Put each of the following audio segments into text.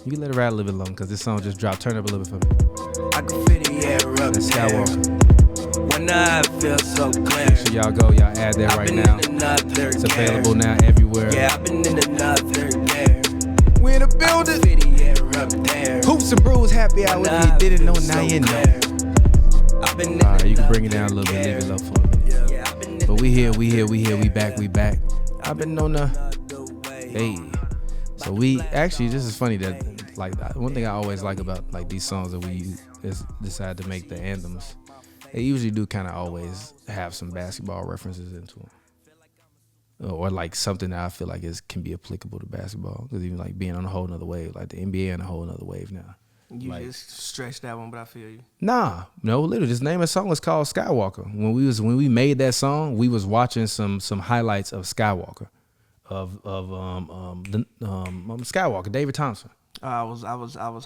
You can let it ride a little bit long because this song just dropped. Turn up a little bit for me. I can feel the air up That's there. Skywalker. When I feel so clear. Make sure y'all go. Y'all add that right now. It's available now everywhere. Yeah, I've been in another year. We in the building. Feel the air up there. Hoops and Brews happy hour. If you didn't know, now you know. All right, you can bring it down a little bit, leave it low for a minute. But we here, we back. I've been on the, hey. So we, actually, this is funny that, like, one thing I always like about, like, these songs that we decide to make the anthems, they usually do kind of always have some basketball references into them. Or, like, something that I feel like can be applicable to basketball. Because even, like, being on a whole nother wave, like, the NBA on a whole nother wave now. You like, just stretched that one, but I feel you. Nah, no, literally, this name of the song was called Skywalker. When we made that song, we was watching some highlights of Skywalker, of Skywalker, David Thompson. I was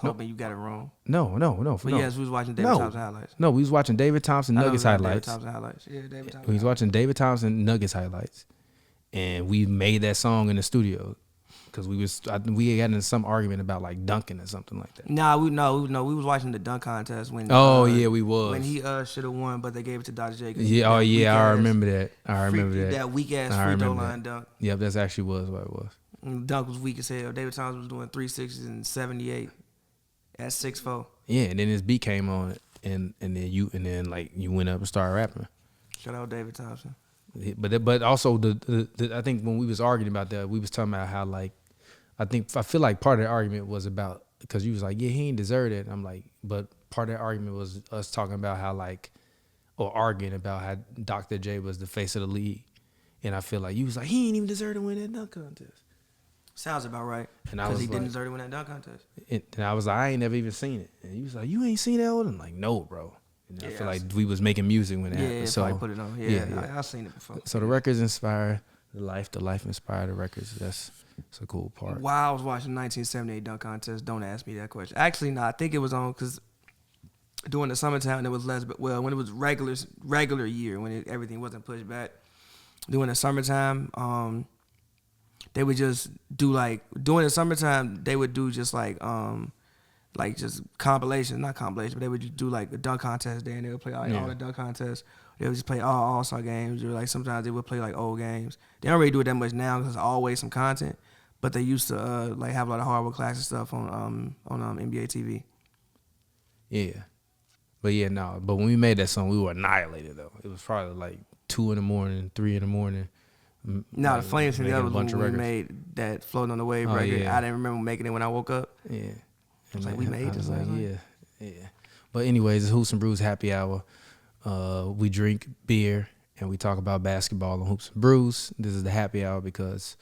hoping you got it wrong. No. But yes, we was watching David Thompson highlights. No, we was watching David Thompson Nuggets highlights. David Thompson highlights. Yeah, David Thompson. We was watching David Thompson Nuggets highlights, and we made that song in the studio. Because we got in some argument about like dunking or something like that. We was watching the dunk contest when. We was when he should have won, but they gave it to Dr. J. Yeah, I remember that. That weak ass free throw line dunk. Yep, that's actually what it was. And the dunk was weak as hell. David Thompson was doing 360s and 78 at 6'4". Yeah, and then his beat came on, and then like you went up and started rapping. Shout out David Thompson. But also the I think when we was arguing about that, we was talking about how like. I feel like part of the argument was about, because you was like, yeah, he ain't deserved it. I'm like, but part of the argument was us talking about how like, or arguing about how Dr. J was the face of the league. And I feel like you was like, he ain't even deserve to win that dunk contest. Sounds about right. Because he didn't deserve to win that dunk contest. And I was like, I ain't never even seen it. And you was like, you ain't seen that one? I'm like, no, bro. And I feel like we was making music when it happened. So I put it on. Yeah. I've seen it before. So the records inspire the life inspired the records. It's a cool part. While I was watching 1978 dunk contest, don't ask me that question. Actually, no, I think it was on because during the summertime, it was less. But when it was regular year, when everything wasn't pushed back, during the summertime, they would just do like during the summertime they would do just like just compilations, not compilations, but they would just do like a dunk contest there, and they would play all the dunk contests. They would just play all All-Star games, or like sometimes they would play like old games. They don't really do it that much now because there's always some content, but they used to like have a lot of hardwood classic stuff on NBA TV. Yeah, but when we made that song, we were annihilated though. It was probably like 2 a.m, 3 a.m. No, the funniest thing was when we made that Floating on the Wave record. Yeah. I didn't remember making it when I woke up. Yeah, I was like, we made this last night. Yeah. But anyways, it's Hoops and Brews happy hour. We drink beer and we talk about basketball on Hoops and Brews. This is the happy hour because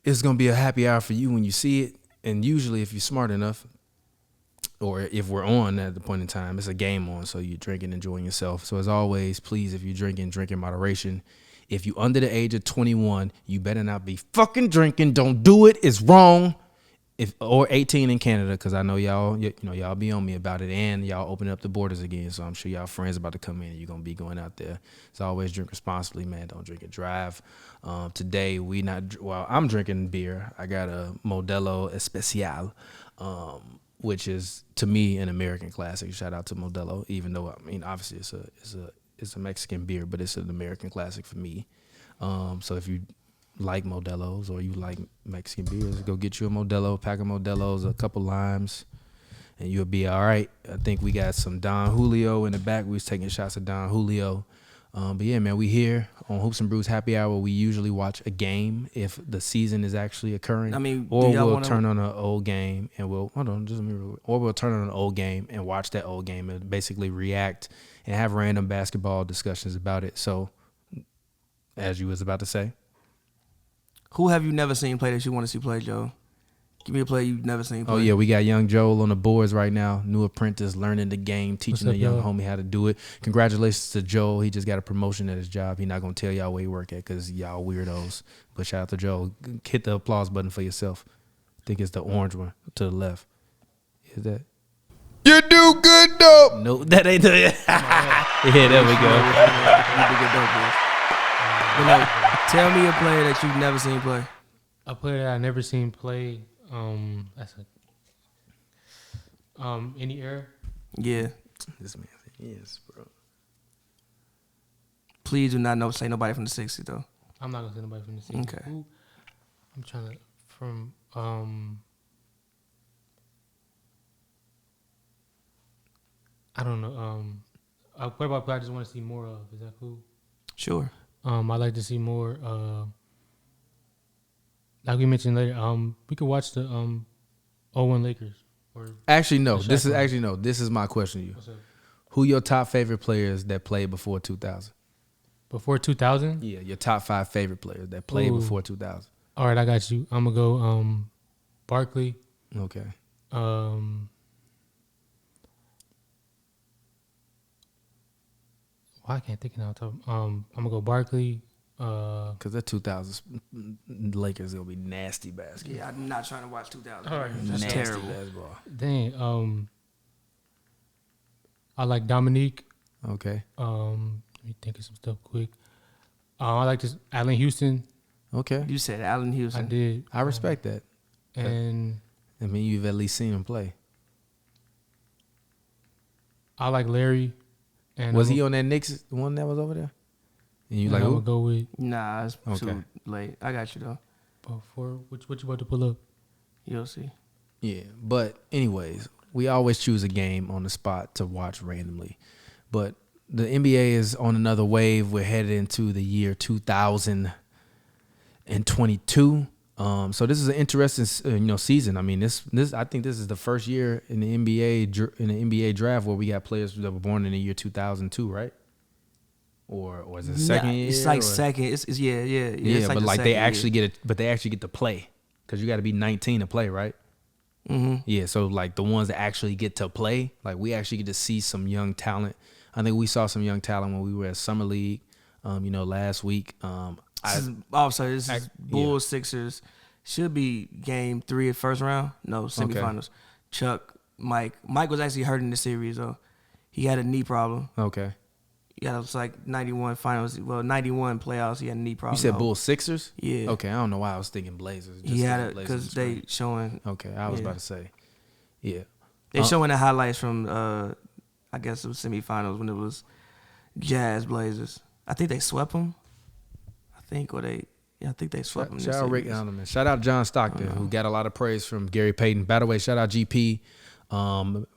it's going to be a happy hour for you when you see it. And usually if you're smart enough, or if we're on at the point in time, it's a game on, so you're drinking, enjoying yourself. So as always, please, if you're drinking, drink in moderation. If you under the age of 21, you better not be fucking drinking. Don't do it. It's wrong. Or 18 in Canada, because I know y'all be on me about it, and y'all open up the borders again. So I'm sure y'all friends about to come in, and you're gonna be going out there. So always drink responsibly, man. Don't drink and drive. Today I'm drinking beer. I got a Modelo Especial, which is to me an American classic. Shout out to Modelo, even though I mean obviously it's a Mexican beer, but it's an American classic for me. So if you like Modelos or you like Mexican beers, go get you a Modelo, pack of Modelos, a couple limes, and you'll be all right. I think we got some Don Julio in the back. We was taking shots of Don Julio. But yeah, man, we here on Hoops and Brews Happy Hour. We usually watch a game if the season is actually occurring. I mean, or we'll turn on an old game and we'll turn on an old game and watch that old game and basically react and have random basketball discussions about it. So, as you was about to say. Who have you never seen play that you want to see play, Joe? Give me a player you've never seen play. Oh, yeah, we got young Joel on the boards right now, new apprentice, learning the game, teaching the young homie how to do it. Congratulations to Joel. He just got a promotion at his job. He's not going to tell y'all where he work at because y'all weirdos. But shout out to Joel. Hit the applause button for yourself. I think it's the orange one to the left. Is that? You do good, dope. No, that ain't the. Yeah, there we go. You do good, dope, boy. But no, tell me a player that you've never seen play. A player that I never seen play. That's a Any era? Yeah. This man said yes, bro. Please do not say nobody from the 60s, though. I'm not gonna say nobody from the 60s. Okay. Who, I'm trying to from I don't know. What about play I just want to see more of? Is that cool? Sure. I'd like to see more. Like we mentioned later, we could watch the 01 Lakers. Or Actually, no. the Shaq one. This is my question to you. What's up? Who your top favorite players that played before 2000? Before 2000? Yeah, your top 5 favorite players that played Ooh. before 2000. All right, I got you. I'm gonna go Barkley. Okay. Why I can't think of it now. I'm gonna go Barkley. Because that 2000s Lakers gonna be nasty basketball. Yeah, I'm not trying to watch 2000. All right. That's Nasty terrible. basketball. Dang. I like Dominique. Okay. Let me think of some stuff quick. I like this Allen Houston. Okay. You said Allen Houston. I did. I respect that. And I mean, you've at least seen him play. I like Larry. And Was he on that Knicks one that was over there? And you like, I'm who? gonna go with Nah, it's Okay. too late. I got you, though. before what you about to pull up? You'll see. Yeah, but anyways, we always choose a game on the spot to watch randomly. But the NBA is on another wave. We're headed into the year 2022. So this is an interesting, season. I mean, this I think this is the first year in the NBA draft where we got players that were born in the year 2002, right? Or is it second year? It's like or? second. It's yeah. Yeah, It's but the like they second actually get it, but they actually get to play because you got to be 19 to play, right? Mm-hmm. Yeah, so like the ones that actually get to play, like we actually get to see some young talent. I think we saw some young talent when we were at Summer League, last week. This is Bulls Sixers. Should be game 3 of first round. No, semifinals. Chuck, Mike. Mike was actually hurt in the series though. He had a knee problem. Okay. Yeah, it was like 91 finals. Well, 91 playoffs. He had a knee problem. You said though. Bulls Sixers? Yeah. Okay, I don't know why I was thinking Blazers. He had it Blazers because they showing. Okay, I was yeah. about to say. Yeah. They showing the highlights from I guess it was semifinals when it was Jazz Blazers. I think they swept them. I think they swept them. Shout out Rick Alderman. Shout out John Stockton, who got a lot of praise from Gary Payton. By the way, shout out GP.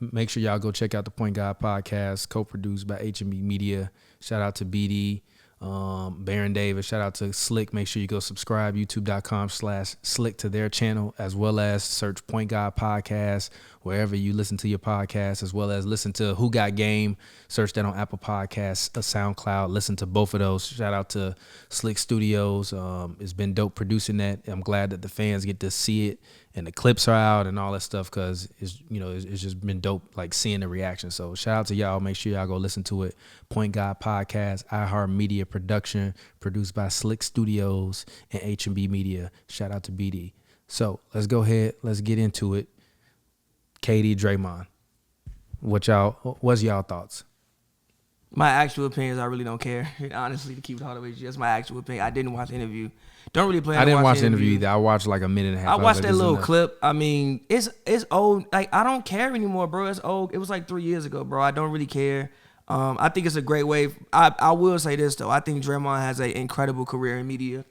Make sure y'all go check out the Point Guard podcast, co-produced by HNB Media. Shout out to BD, Baron Davis. Shout out to Slick. Make sure you go subscribe, youtube.com/Slick to their channel, as well as search Point Guard Podcast wherever you listen to your podcast, as well as listen to Who Got Game. Search that on Apple Podcasts, SoundCloud. Listen to both of those. Shout out to Slick Studios. It's been dope producing that. I'm glad that the fans get to see it and the clips are out and all that stuff because it's just been dope, like seeing the reaction. So shout out to y'all. Make sure y'all go listen to it. Point Guard Podcast, iHeart Media production, produced by Slick Studios and HNB Media. Shout out to BD. So let's go ahead. Let's get into it. KD, Draymond. What's y'all thoughts? My actual opinions, I really don't care. Honestly, to keep it all the way, just my actual opinion. I didn't watch the interview. Don't really plan. I didn't watch the interview either. I watched like a minute and a half. I watched like, that little clip. I mean, it's old. Like I don't care anymore, bro. It's old. It was like 3 years ago, bro. I don't really care. I think it's a great way. I will say this though. I think Draymond has an incredible career in media.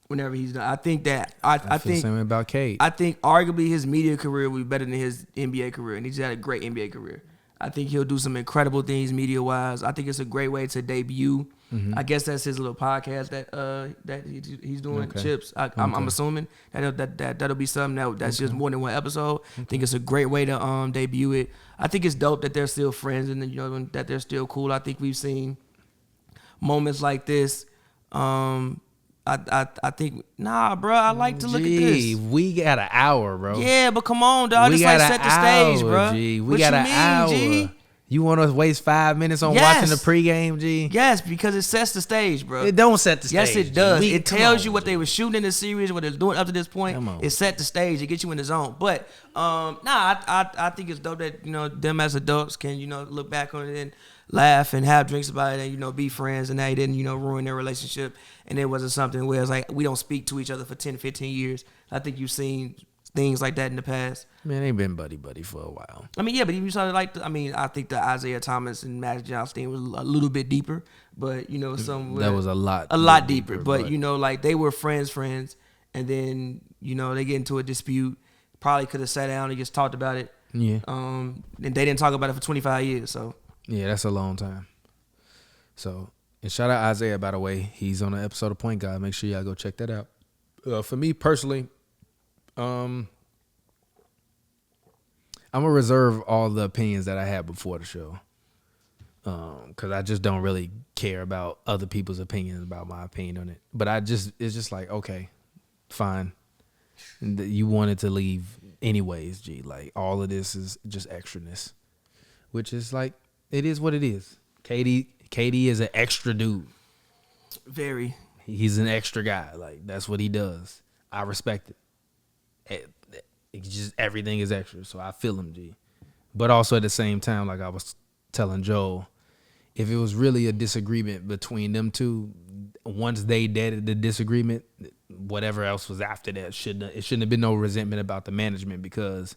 Whenever he's done, I think that I think the same way about Cade. I think arguably his media career will be better than his NBA career, and he's had a great NBA career. I think he'll do some incredible things media-wise. I think it's a great way to debut. Mm-hmm. I guess that's his little podcast that he's doing. Okay. Chips. I'm assuming that'll be something that's just more than one episode. Okay. I think it's a great way to debut it. I think it's dope that they're still friends and that they're still cool. I think we've seen moments like this. I think, nah, bro, I like to look at this. We got an hour, bro. Yeah, but come on, dog. We just got like set the stage, bro. G. We got an hour. G? You want to waste 5 minutes on watching the pregame, G? Yes, because it sets the stage, bro. It don't set the stage. Yes, it does. It tells you what they were shooting in the series, what they're doing up to this point. It set the stage. It gets you in the zone. But I think it's dope that them as adults can look back on it and laugh and have drinks about it and be friends, and they didn't ruin their relationship, and it wasn't something where it's like we don't speak to each other for 10, 15 years. I think you've seen things like that in the past. Man, they been buddy for a while. I mean, yeah, but even started like, I think the Isaiah Thomas and Magic Johnson thing was a little bit deeper, but That was a lot deeper. But like they were friends, and then they get into a dispute. Probably could have sat down and just talked about it. Yeah. And they didn't talk about it for 25 years. So yeah, that's a long time. So, and shout out Isaiah, by the way. He's on an episode of Point Guard. Make sure y'all go check that out. For me personally, I'm gonna reserve all the opinions that I had before the show, because I just don't really care about other people's opinions about my opinion on it. But it's just like, okay, fine. You wanted to leave anyways, G. Like, all of this is just extraness, which is like, it is what it is. KD is an extra dude. very. He's an extra guy. Like, that's what he does. I respect it. It's just everything is extra, so I feel him, G. But also at the same time, like I was telling Joel, if it was really a disagreement between them two, once they deaded the disagreement, whatever else was after that, it shouldn't have been no resentment about the management, because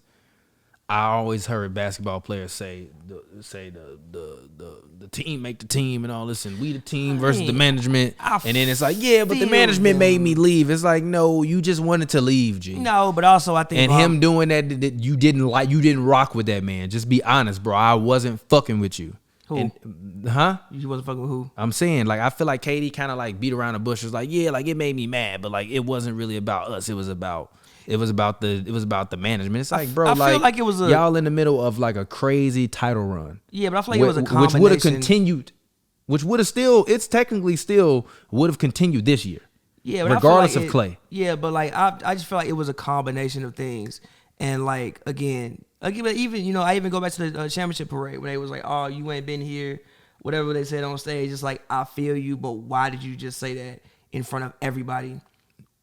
I always heard basketball players say the team make the team and all this, and we the team versus the management, and then it's like, yeah, but the management made me leave. It's like, no, you just wanted to leave, G. No, but also I think, and him doing that you didn't rock with that man. Just be honest, bro. I wasn't fucking with you. Who? You wasn't fucking with who? I'm saying, like, I feel like KD kind of like beat around the bush. It was like, yeah, like it made me mad, but like it wasn't really about us. It was about the management. It's like, bro, I feel like it was y'all in the middle of like a crazy title run. Yeah, but I feel like it was a combination. Which would have continued. Which would have it's technically still would have continued this year. Yeah, but regardless of Clay. Yeah, but like I just feel like it was a combination of things. And like again, even I even go back to the championship parade when they was like, oh, you ain't been here, whatever they said on stage. It's like, I feel you, but why did you just say that in front of everybody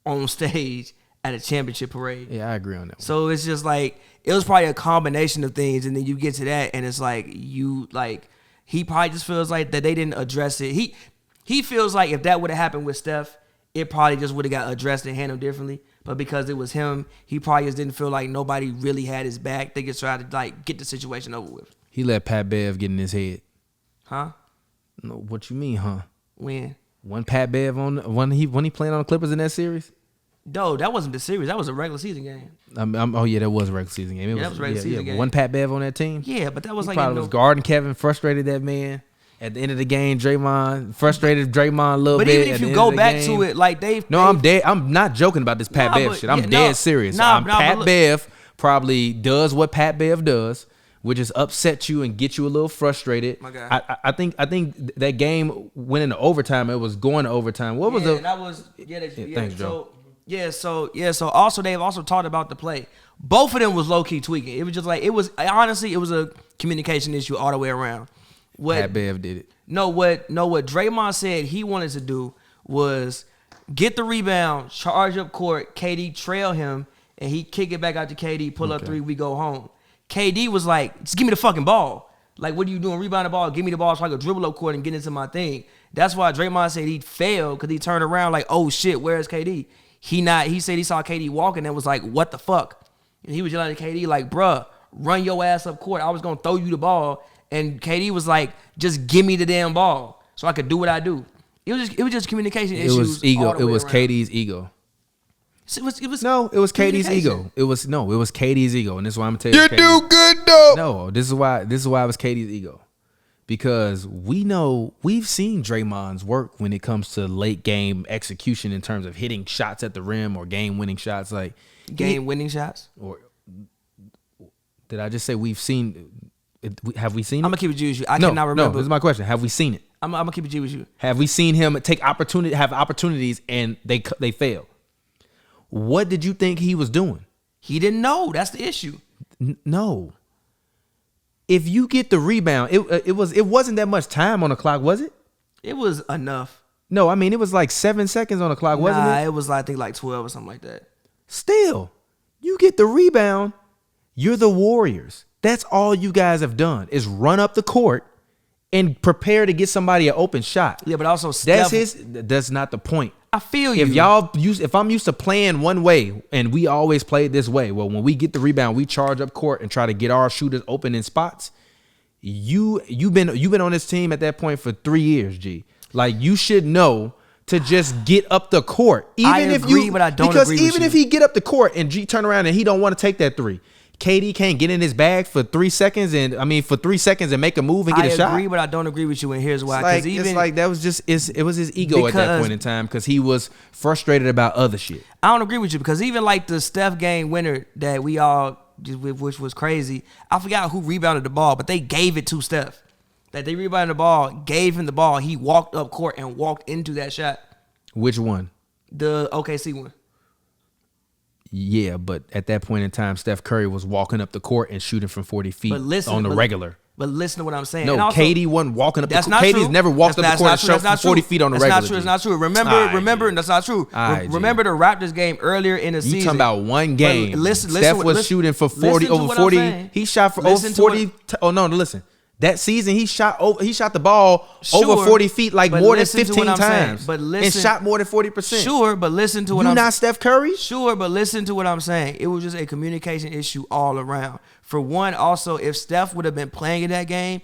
on stage at a championship parade? Yeah, I agree on that one. So it's just like, it was probably a combination of things, and then you get to that, and it's like, he probably just feels like that they didn't address it. He feels like if that would have happened with Steph, it probably just would have got addressed and handled differently. But because it was him, he probably just didn't feel like nobody really had his back. They just tried to like get the situation over with. He let Pat Bev get in his head. Huh? No, what you mean, huh? When? When Pat Bev when he playing on the Clippers in that series? No, that wasn't the series. That was a regular season game. Oh yeah, that was a regular season game. That was a regular season game. One Pat Bev on that team. Yeah, but that was like, probably was guarding Kevin, frustrated that man. At the end of the game, frustrated Draymond a little bit. But even if you go back to it, like I'm dead. I'm not joking about this Pat Bev shit. I'm dead serious. Pat Bev probably does what Pat Bev does, which is upset you and get you a little frustrated. My God. I think that game went into overtime. It was going to overtime. What was thanks, Joe. So also they've also talked about the play. Both of them was low key tweaking. It was just like, it was a communication issue all the way around. Pat Bev did it. What Draymond said he wanted to do was get the rebound, charge up court, KD trail him, and he kick it back out to KD, pull up three, we go home. KD was like, just give me the fucking ball. Like, what are you doing? Rebound the ball, give me the ball so I can dribble up court and get into my thing. That's why Draymond said he failed, because he turned around like, oh shit, where's KD? He said he saw KD walking and was like, what the fuck? And he was yelling at KD like, bruh, run your ass up court. I was going to throw you the ball. And KD was like, just give me the damn ball so I could do what I do. It was just communication issues. It was ego. It was around. KD's ego. It was KD's ego. It was KD's ego. And this is why I'm telling you. You do good though. No, this is why it was KD's ego. Because we've seen Draymond's work when it comes to late game execution in terms of hitting shots at the rim or game winning shots. Like game-winning shots? Or did I just say we've seen? Have we seen it? I'm gonna keep it G with you. I cannot remember. No, this is my question. Have we seen it? I'm gonna keep it G with you. Have we seen him have opportunities and they fail? What did you think he was doing? He didn't know. That's the issue. No. If you get the rebound, it wasn't that much time on the clock, was it? It was enough. No, I mean it was like 7 seconds on the clock, wasn't it? It was I think like 12 or something like that. Still, you get the rebound. You're the Warriors. That's all you guys have done is run up the court and prepare to get somebody an open shot. Yeah, but also Steph, that's not the point. I feel you. If I'm used to playing one way and we always played this way, well, when we get the rebound, we charge up court and try to get our shooters open in spots. You've been on this team at that point for 3 years, G. Like, you should know to just get up the court. But I don't agree because even if he get up the court and G turn around and he don't want to take that three, KD can't get in his bag for 3 seconds and make a move and get a shot. I agree, but I don't agree with you, and here's why. It's like that was just it was his ego at that point in time because he was frustrated about other shit. I don't agree with you because even like the Steph game winner that we all which was crazy. I forgot who rebounded the ball, but they gave it to Steph. That they rebounded the ball, gave him the ball. He walked up court and walked into that shot. Which one? The OKC one. Yeah, but at that point in time, Steph Curry was walking up the court and shooting from 40 feet on the regular. But listen to what I'm saying. No, also, KD wasn't walking up the court. KD's never walked up the court and shot from 40 feet on the regular. That's not true. Remember, that's not true. Remember the Raptors game earlier in the season. You talking about one game. Steph was shooting for 40 over 40. He shot for over 40. Oh, no, listen. That season, he shot the ball over 40 feet like more than 15 times. And shot more than 40%. Sure, but listen to what I'm saying. You not Steph Curry? Sure, but listen to what I'm saying. It was just a communication issue all around. For one, also, if Steph would have been playing in that game,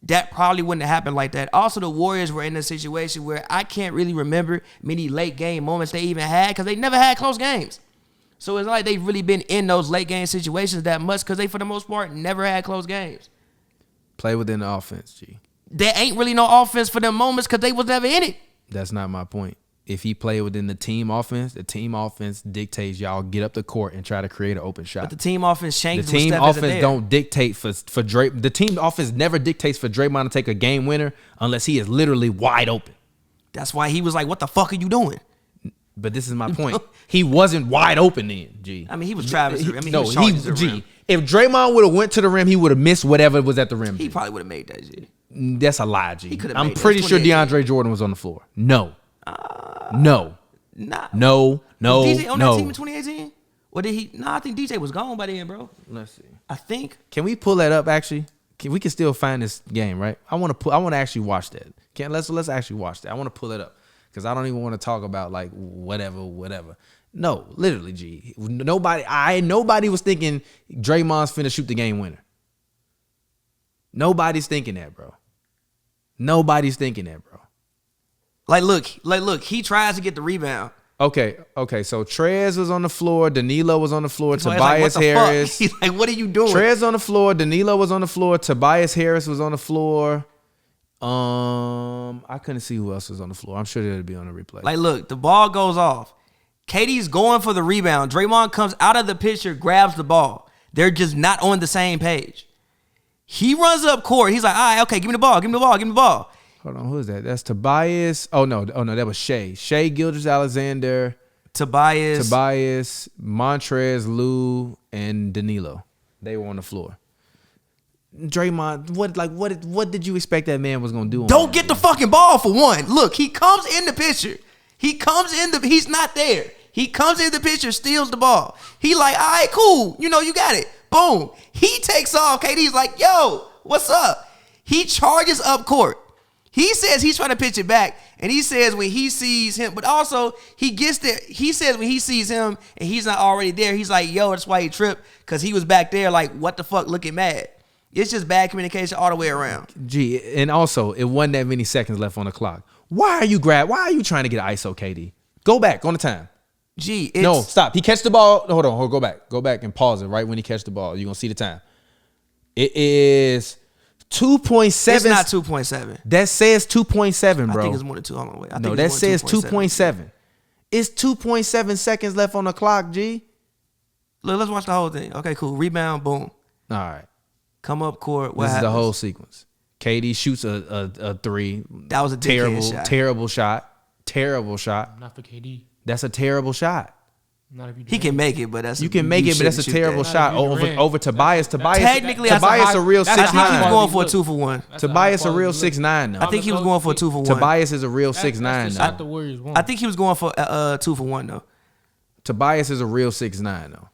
that probably wouldn't have happened like that. Also, the Warriors were in a situation where I can't really remember many late game moments they even had because they never had close games. So it's not like they've really been in those late game situations that much because they, for the most part, never had close games. Play within the offense, G. There ain't really no offense for them moments because they was never in it. That's not my point. If he played within the team offense dictates y'all get up the court and try to create an open shot. But the team offense changes. The team offense don't dictate for Dray. The team offense never dictates for Draymond to take a game winner unless he is literally wide open. That's why he was like, "What the fuck are you doing?" But this is my point. He wasn't wide open then, G. I mean, he was Travis. He was G. If Draymond would have went to the rim, he would have missed whatever was at the rim. He probably would have made that, G. That's a lie, G. I'm pretty sure DeAndre Jordan was on the floor. No. Nah. No. Was DJ on that team in 2018? Or did he? Nah, I think DJ was gone by then, bro. Let's see. I think. Can we pull that up? Actually, we can still find this game, right? I want to actually watch that. Let's actually watch that. I want to pull it up because I don't even want to talk about like whatever. No, literally, G. Nobody was thinking Draymond's finna shoot the game winner. Nobody's thinking that, bro. Like, look, he tries to get the rebound. Okay. So Trez was on the floor. Danilo was on the floor. So Tobias Harris. He's like, what are you doing? Trez on the floor. Danilo was on the floor. Tobias Harris was on the floor. I couldn't see who else was on the floor. I'm sure they'd be on the replay. Like, look, the ball goes off. KD's going for the rebound. Draymond comes out of the picture, grabs the ball. They're just not on the same page. He runs up court. He's like, all right, okay, give me the ball. Hold on, who is that? That's Tobias. Oh no, that was Shea. Shea Gilgeous-Alexander. Tobias, Montrez, Lou, and Danilo. They were on the floor. Draymond, what did you expect that man was gonna do? Don't get the fucking ball for one. Look, he comes in the picture. He's not there. He comes in the picture, steals the ball. He like, all right, cool. You got it. Boom. He takes off. KD's like, yo, what's up? He charges up court. He says he's trying to pitch it back, and he says when he sees him, but also he gets there. He says when he sees him and he's not already there, he's like, yo, that's why he tripped, because he was back there like, what the fuck, looking mad. It's just bad communication all the way around. Gee, and also, it wasn't that many seconds left on the clock. Why are you trying to get ISO, KD? Go back on the time. No, stop. He catch the ball. Hold on, go back and pause it right when he catch the ball. You're going to see the time. It is 2.7. It's not 2.7. That says 2.7, bro. I think it's more than 2. Hold on, wait. No, that says 2.7. It's 2.7 seconds left on the clock, G. Look, let's watch the whole thing. Okay, cool. Rebound, boom. All right. Come up court. This is the whole sequence. KD shoots a three. That was a terrible shot. Terrible shot. Not for KD. That's a terrible shot. Not if you he can make it, but that's you can make it, but that's a terrible shot over Tobias. Technically, Tobias a real 6'9". I think he was going for a 2-for-1. Tobias a real 6'9". I think he was going for a 2-for-1. Tobias is a real 6'9". Shot the Warriors won. I think he was going for a 2-for-1 though. Tobias is a real 6'9" though.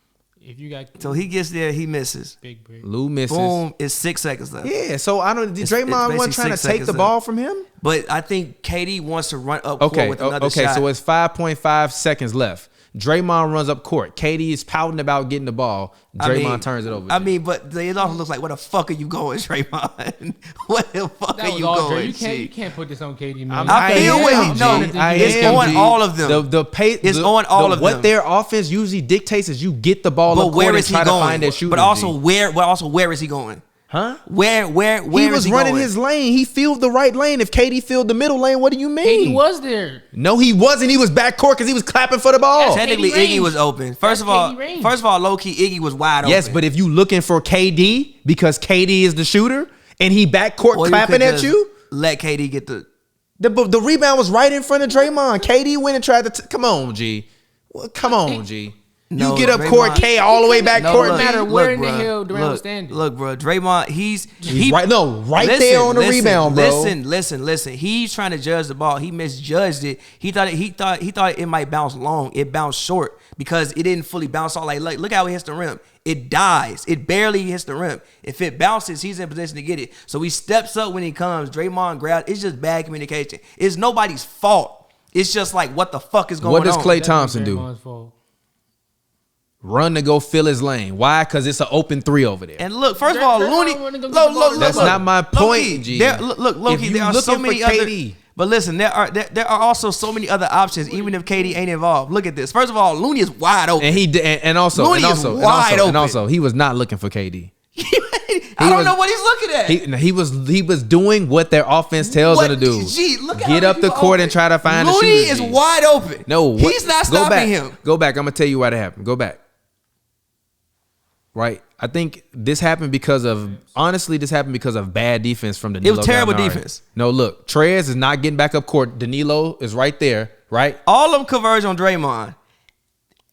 if you got So he gets there, he misses. big break. Lou misses. Boom, it's 6 seconds left. Yeah, so I don't. It's Draymond wasn't basically trying to 6 take the seconds ball from him. But I think KD wants to run up court with another shot. So it's 5.5 seconds left. Draymond runs up court. KD is pouting about getting the ball. Draymond turns it over. But it also looks like, where the fuck are you going, Draymond? Where the fuck That are was you all going? You can't put this on KD, man. I feel it's on all of them. The pace, it's on all of them. What their offense usually dictates is you get the ball up court and try to find that shooter. But also where is he going? Huh? Where he was running his lane. He filled the right lane. If KD filled the middle lane, what do you mean? KD was there. No, he wasn't. He was back court because he was clapping for the ball. Technically, Iggy was open. First of all, low key, Iggy was wide open. Yes, but if you looking for KD because KD is the shooter and he back court clapping at you, let KD get the rebound was right in front of Draymond. KD went and tried to come on, G. Well, come on, G. No, you get up court, K all the way back court. No matter where in the hell Durant was standing. Look, bro, Draymond, he's right there on the rebound, bro. Listen. He's trying to judge the ball. He misjudged it. He thought it might bounce long. It bounced short because it didn't fully bounce off. Like look how it hits the rim. It dies. It barely hits the rim. If it bounces, he's in position to get it. So he steps up when he comes. Draymond grabs. It's just bad communication. It's nobody's fault. It's just like, what the fuck is going on? What does Klay Thompson do? Run to go fill his lane. Why? Because it's an open 3 over there. And look, first of all, Looney. That's not my point, G. Loki, there are so many other. But listen, there are also so many other options, even if KD ain't involved. Look at this. First of all, Looney is wide open. And also, he was not looking for KD. I don't know what he's looking at. He was doing what their offense tells him to do. Get up the court and try to find the shooter. Looney is wide open. No, he's not stopping him. Go back. I'm gonna tell you why that happened. Go back. Right, I think this happened because of bad defense from Danilo. It was terrible defense. No, look, Trez is not getting back up court. Danilo is right there, right? All of them converge on Draymond.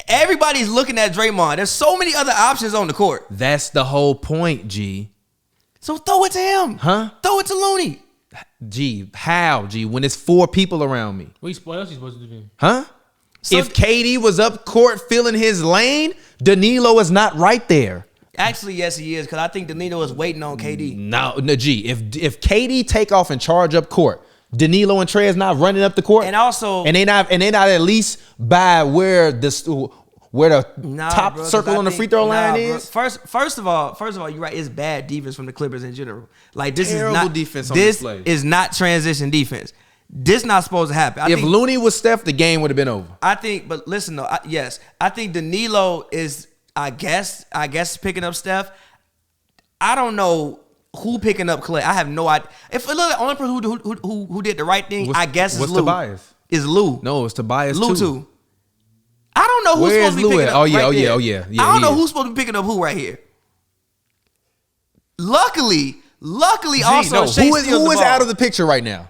Everybody's looking at Draymond. There's so many other options on the court. That's the whole point, G. So throw it to him. Huh? Throw it to Looney. G, how, G, when it's 4 people around me? What else you supposed to do? Huh? So if KD was up court filling his lane, Danilo is not right there. Actually, yes, he is, because I think Danilo is waiting on KD. No, G. If KD take off and charge up court, Danilo and Trey is not running up the court, and they not at least by where the top circle on the free throw line is. First of all, you're right. It's bad defense from the Clippers in general. Like this Terrible is not defense on this display. is not transition defense. This not supposed to happen. If Looney was Steph, the game would have been over. I think, but listen though, I think Danilo is, I guess picking up Steph. I don't know who picking up Klay. I have no idea. If the only person who did the right thing, I guess is Lou. Tobias? Is Lou? No, it's Tobias too. I don't know who's supposed to be picking up. Oh yeah. I don't know who's supposed to be picking up who right here. Luckily, also who is out of the picture right now?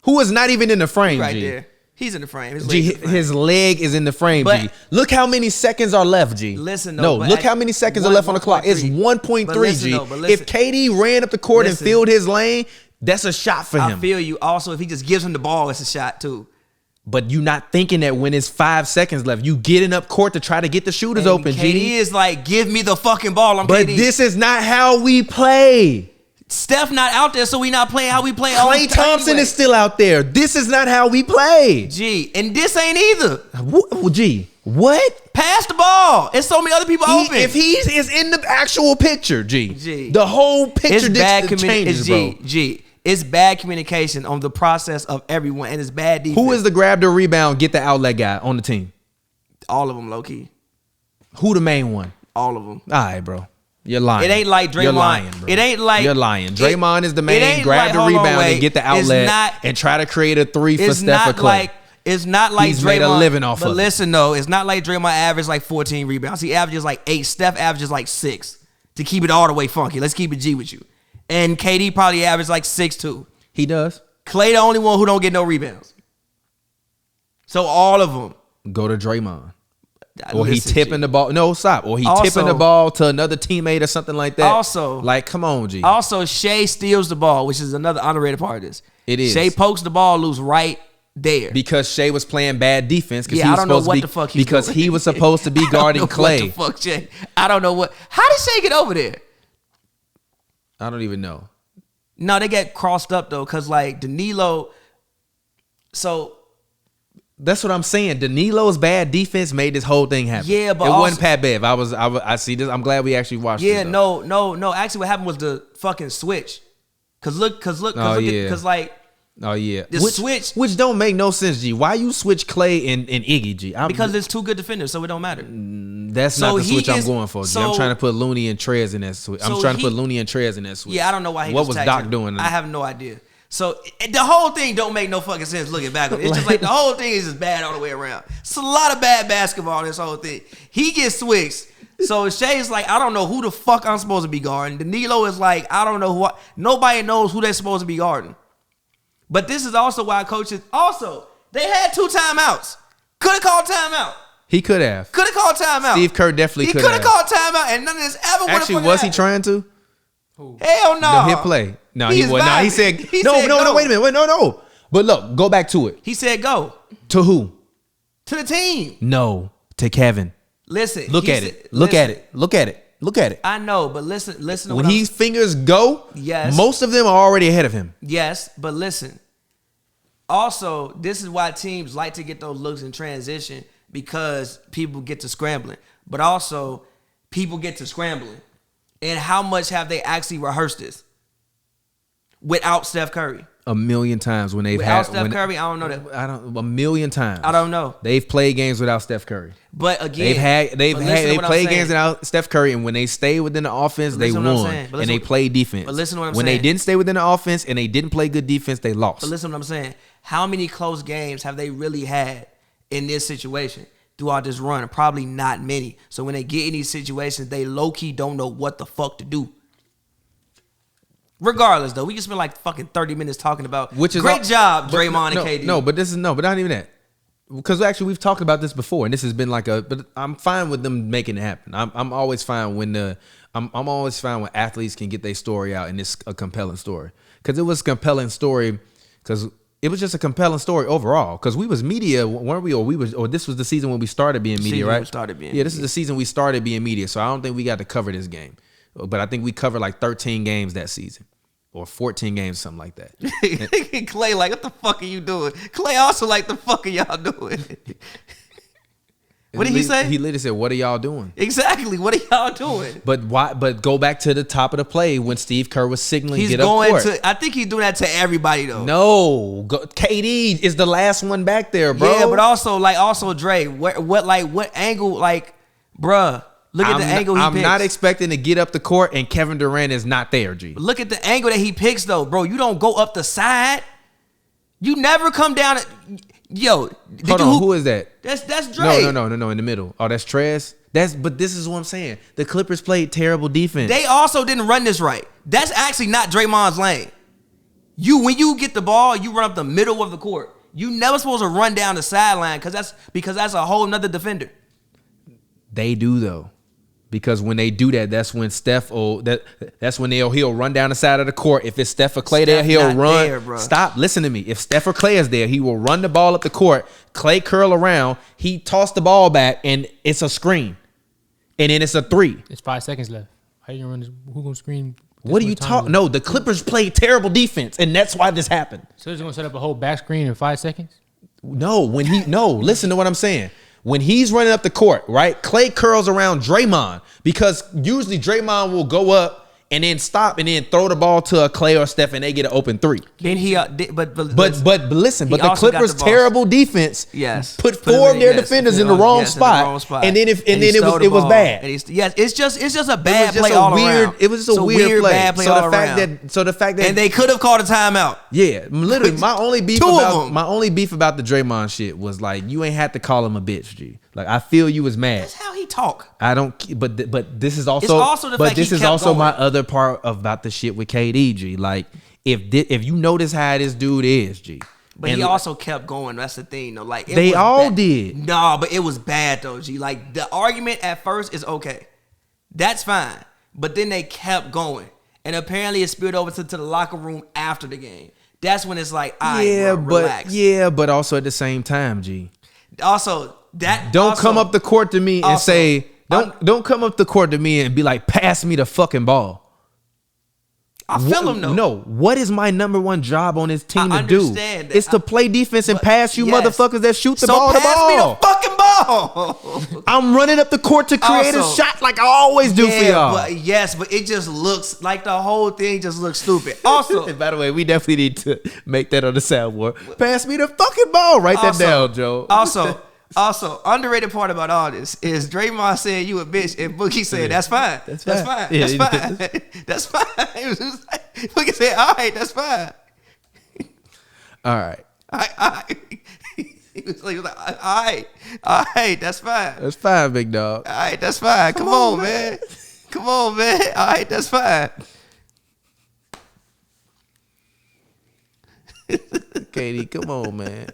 Who is not even in the frame, right G? there. He's in the frame. His leg is in the frame, G. Look how many seconds are left, G. Look how many seconds are left on the clock. It's 1.3, G. If KD ran up the court and filled his lane, that's a shot for him. I feel you. Also, if he just gives him the ball, it's a shot too. But you not thinking that when it's 5 seconds left, you getting up court to try to get the shooters open, KD G. is like, give me the fucking ball. But KD. this is not how we play. Steph not out there, so we not playing how we play. Klay Thompson is still out there. This is not how we play. G, and this ain't either. G, what? Pass the ball. It's so many other people open. If he is in the actual picture, G, the whole picture changes, bro. G, it's bad communication on the process of everyone, and it's bad defense. Who is the grab the rebound, get the outlet guy on the team? All of them, low key. Who the main one? All of them. All right, bro. You're lying. It ain't like Draymond. You're lying, bro. It ain't like you're lying. Draymond is the main. Grab the rebound and get the outlet and try to create a 3 for Steph or Klay. It's not like he's Draymond made a living off of it. But listen though, it's not like Draymond averaged like 14 rebounds. He averages like 8. Steph averages like 6. To keep it all the way funky, let's keep it G with you. And KD probably averaged like 6 too. He does. Klay the only one who don't get no rebounds. So all of them go to Draymond. Or he tipping the ball. No, stop. Or he tipping the ball to another teammate or something like that. Also, like, come on, G. Also, Shea steals the ball, which is another underrated part of this. It is. Shea pokes the ball loose right there. Because Shea was playing bad defense. Yeah, I don't know what the fuck he's because doing. he was supposed to be guarding Clay. What the fuck, Shea? I don't know what. How did Shea get over there? I don't even know. No, they get crossed up though, cause like Danilo. So that's what I'm saying. Danilo's bad defense made this whole thing happen. Yeah, but it also, wasn't Pat Bev. I see this. I'm glad we actually watched. Yeah, it, no. Actually, what happened was the fucking switch. Cause look, like. Oh yeah, The switch, which don't make no sense, G. Why you switch Clay and Iggy, G? Because there's two good defenders, so it don't matter. That's not the switch I'm going for, G. I'm trying to put Looney and Trez in that switch. I'm trying to put Looney and Trez in that switch. Yeah, I don't know why he What was Doc doing? I have no idea. So the whole thing don't make no fucking sense looking back on it. It's just like the whole thing is just bad all the way around. It's a lot of bad basketball in this whole thing. He gets switched. So Shea's like, I don't know who the fuck I'm supposed to be guarding. Danilo is like, I don't know who. Nobody knows who they're supposed to be guarding. But this is also why coaches they had 2 timeouts. Could have called timeout. He could have. Could have called timeout. Steve Kerr definitely could have. He could have called timeout, and none of this ever would have. Actually, was he trying to? Hell no. No, he'll play. No, he was. No, he said no. Wait a minute. Wait, no. But look, go back to it. He said go. To who? To the team. No, to Kevin. Listen. Look at it. Look at it. I know, but listen to when what his fingers go, yes, most of them are already ahead of him. Yes, but listen. Also, this is why teams like to get those looks in transition, because people get to scrambling. But also, people get to scrambling. And how much have they actually rehearsed this without Steph Curry? A million times when they've without Steph Curry, I don't know that. A million times. I don't know. They've played games without Steph Curry. But again, they've played games without Steph Curry, and when they stay within the offense, they won, and they played defense. But listen to what I'm saying. When they didn't stay within the offense and they didn't play good defense, they lost. But listen to what I'm saying. How many close games have they really had in this situation throughout this run? Probably not many. So when they get in these situations, they low-key don't know what the fuck to do. Regardless, though, we can spend like fucking 30 minutes talking about great job, Draymond and KD. No, but not even that. Because actually, we've talked about this before, and this has been but I'm fine with them making it happen. I'm always fine when I'm always fine when athletes can get their story out, and it's a compelling story. Because it was a compelling story, because it was just a compelling story overall. Because we was media, weren't we? Or this was the season when we started being media, right? This is the season we started being media. So I don't think we got to cover this game, but I think we covered like 13 games that season. Or 14 games, something like that. Clay like, what the fuck are you doing? Clay also like, the fuck are y'all doing? What did he say? He literally said, what are y'all doing? Exactly, what are y'all doing? But why? But go back to the top of the play when Steve Kerr was signaling, get up court. I think he's doing that to everybody, though. No. KD is the last one back there, bro. Yeah, but also Dre, what angle, like, bruh. Look at the angle he picks. I'm not expecting to get up the court and Kevin Durant is not there, G. Look at the angle that he picks, though, bro. You don't go up the side. You never come down. Hold on, who is that? That's Dre. No, in the middle. Oh, that's Trez? But this is what I'm saying. The Clippers played terrible defense. They also didn't run this right. That's actually not Draymond's lane. When you get the ball, you run up the middle of the court. You never supposed to run down the sideline because that's a whole nother defender. They do, though. Because when they do that, that's when that's when he'll run down the side of the court. If it's Steph or Clay there, he'll run. There, stop, listen to me. If Steph or Clay is there, he will run the ball up the court. Clay curl around. He toss the ball back, and it's a screen. And then it's a 3. It's 5 seconds left. How you run this? Who gonna screen? What are you talking? No, the Clippers played terrible defense, and that's why this happened. So they're gonna set up a whole back screen in 5 seconds? No, listen to what I'm saying. When he's running up the court, right? Clay curls around Draymond because usually Draymond will go up and then stop and then throw the ball to a Clay or Steph and they get an open 3. Then but the Clippers' terrible defense put 4 of their defenders in the wrong spot. And then it was bad. It's just a bad play all around. It was just a weird play. Bad play all around. So the fact that and they could have called a timeout. Yeah, literally my only beef about the Draymond shit was like you ain't had to call him a bitch, G. Like I feel you was mad. That's how he talk. I don't. But this is also. This is also my other part about the shit with KD, G. Like if you notice how this dude is, G. But he also kept going. That's the thing, though. Like they all did. No, but it was bad though, G. Like the argument at first is okay. That's fine. But then they kept going. And apparently it spilled over to the locker room after the game. That's when it's like, bro, relax. But also at the same time, G. Also, that don't also, come up the court to me and also, say don't come up the court to me and be like, pass me the fucking ball. I feel him though. No, what is my number one job on this team to do? That. It's to play defense and pass you motherfuckers that shoot the ball. Pass me the fucking ball. I'm running up the court to create a shot like I always do for y'all. But it just looks like the whole thing just looks stupid. Also, by the way, we definitely need to make that on the soundboard. Pass me the fucking ball. Write that down, Joe. Also, underrated part about all this is Draymond saying you a bitch, and Boogie said that's fine. That's fine. That's fine. That's fine. Boogie said, all right, that's fine. All right. He was like, all right, that's fine. That's fine, big dog. All right, that's fine. Come on, man. Come on, man. All right, that's fine. KD, come on, man.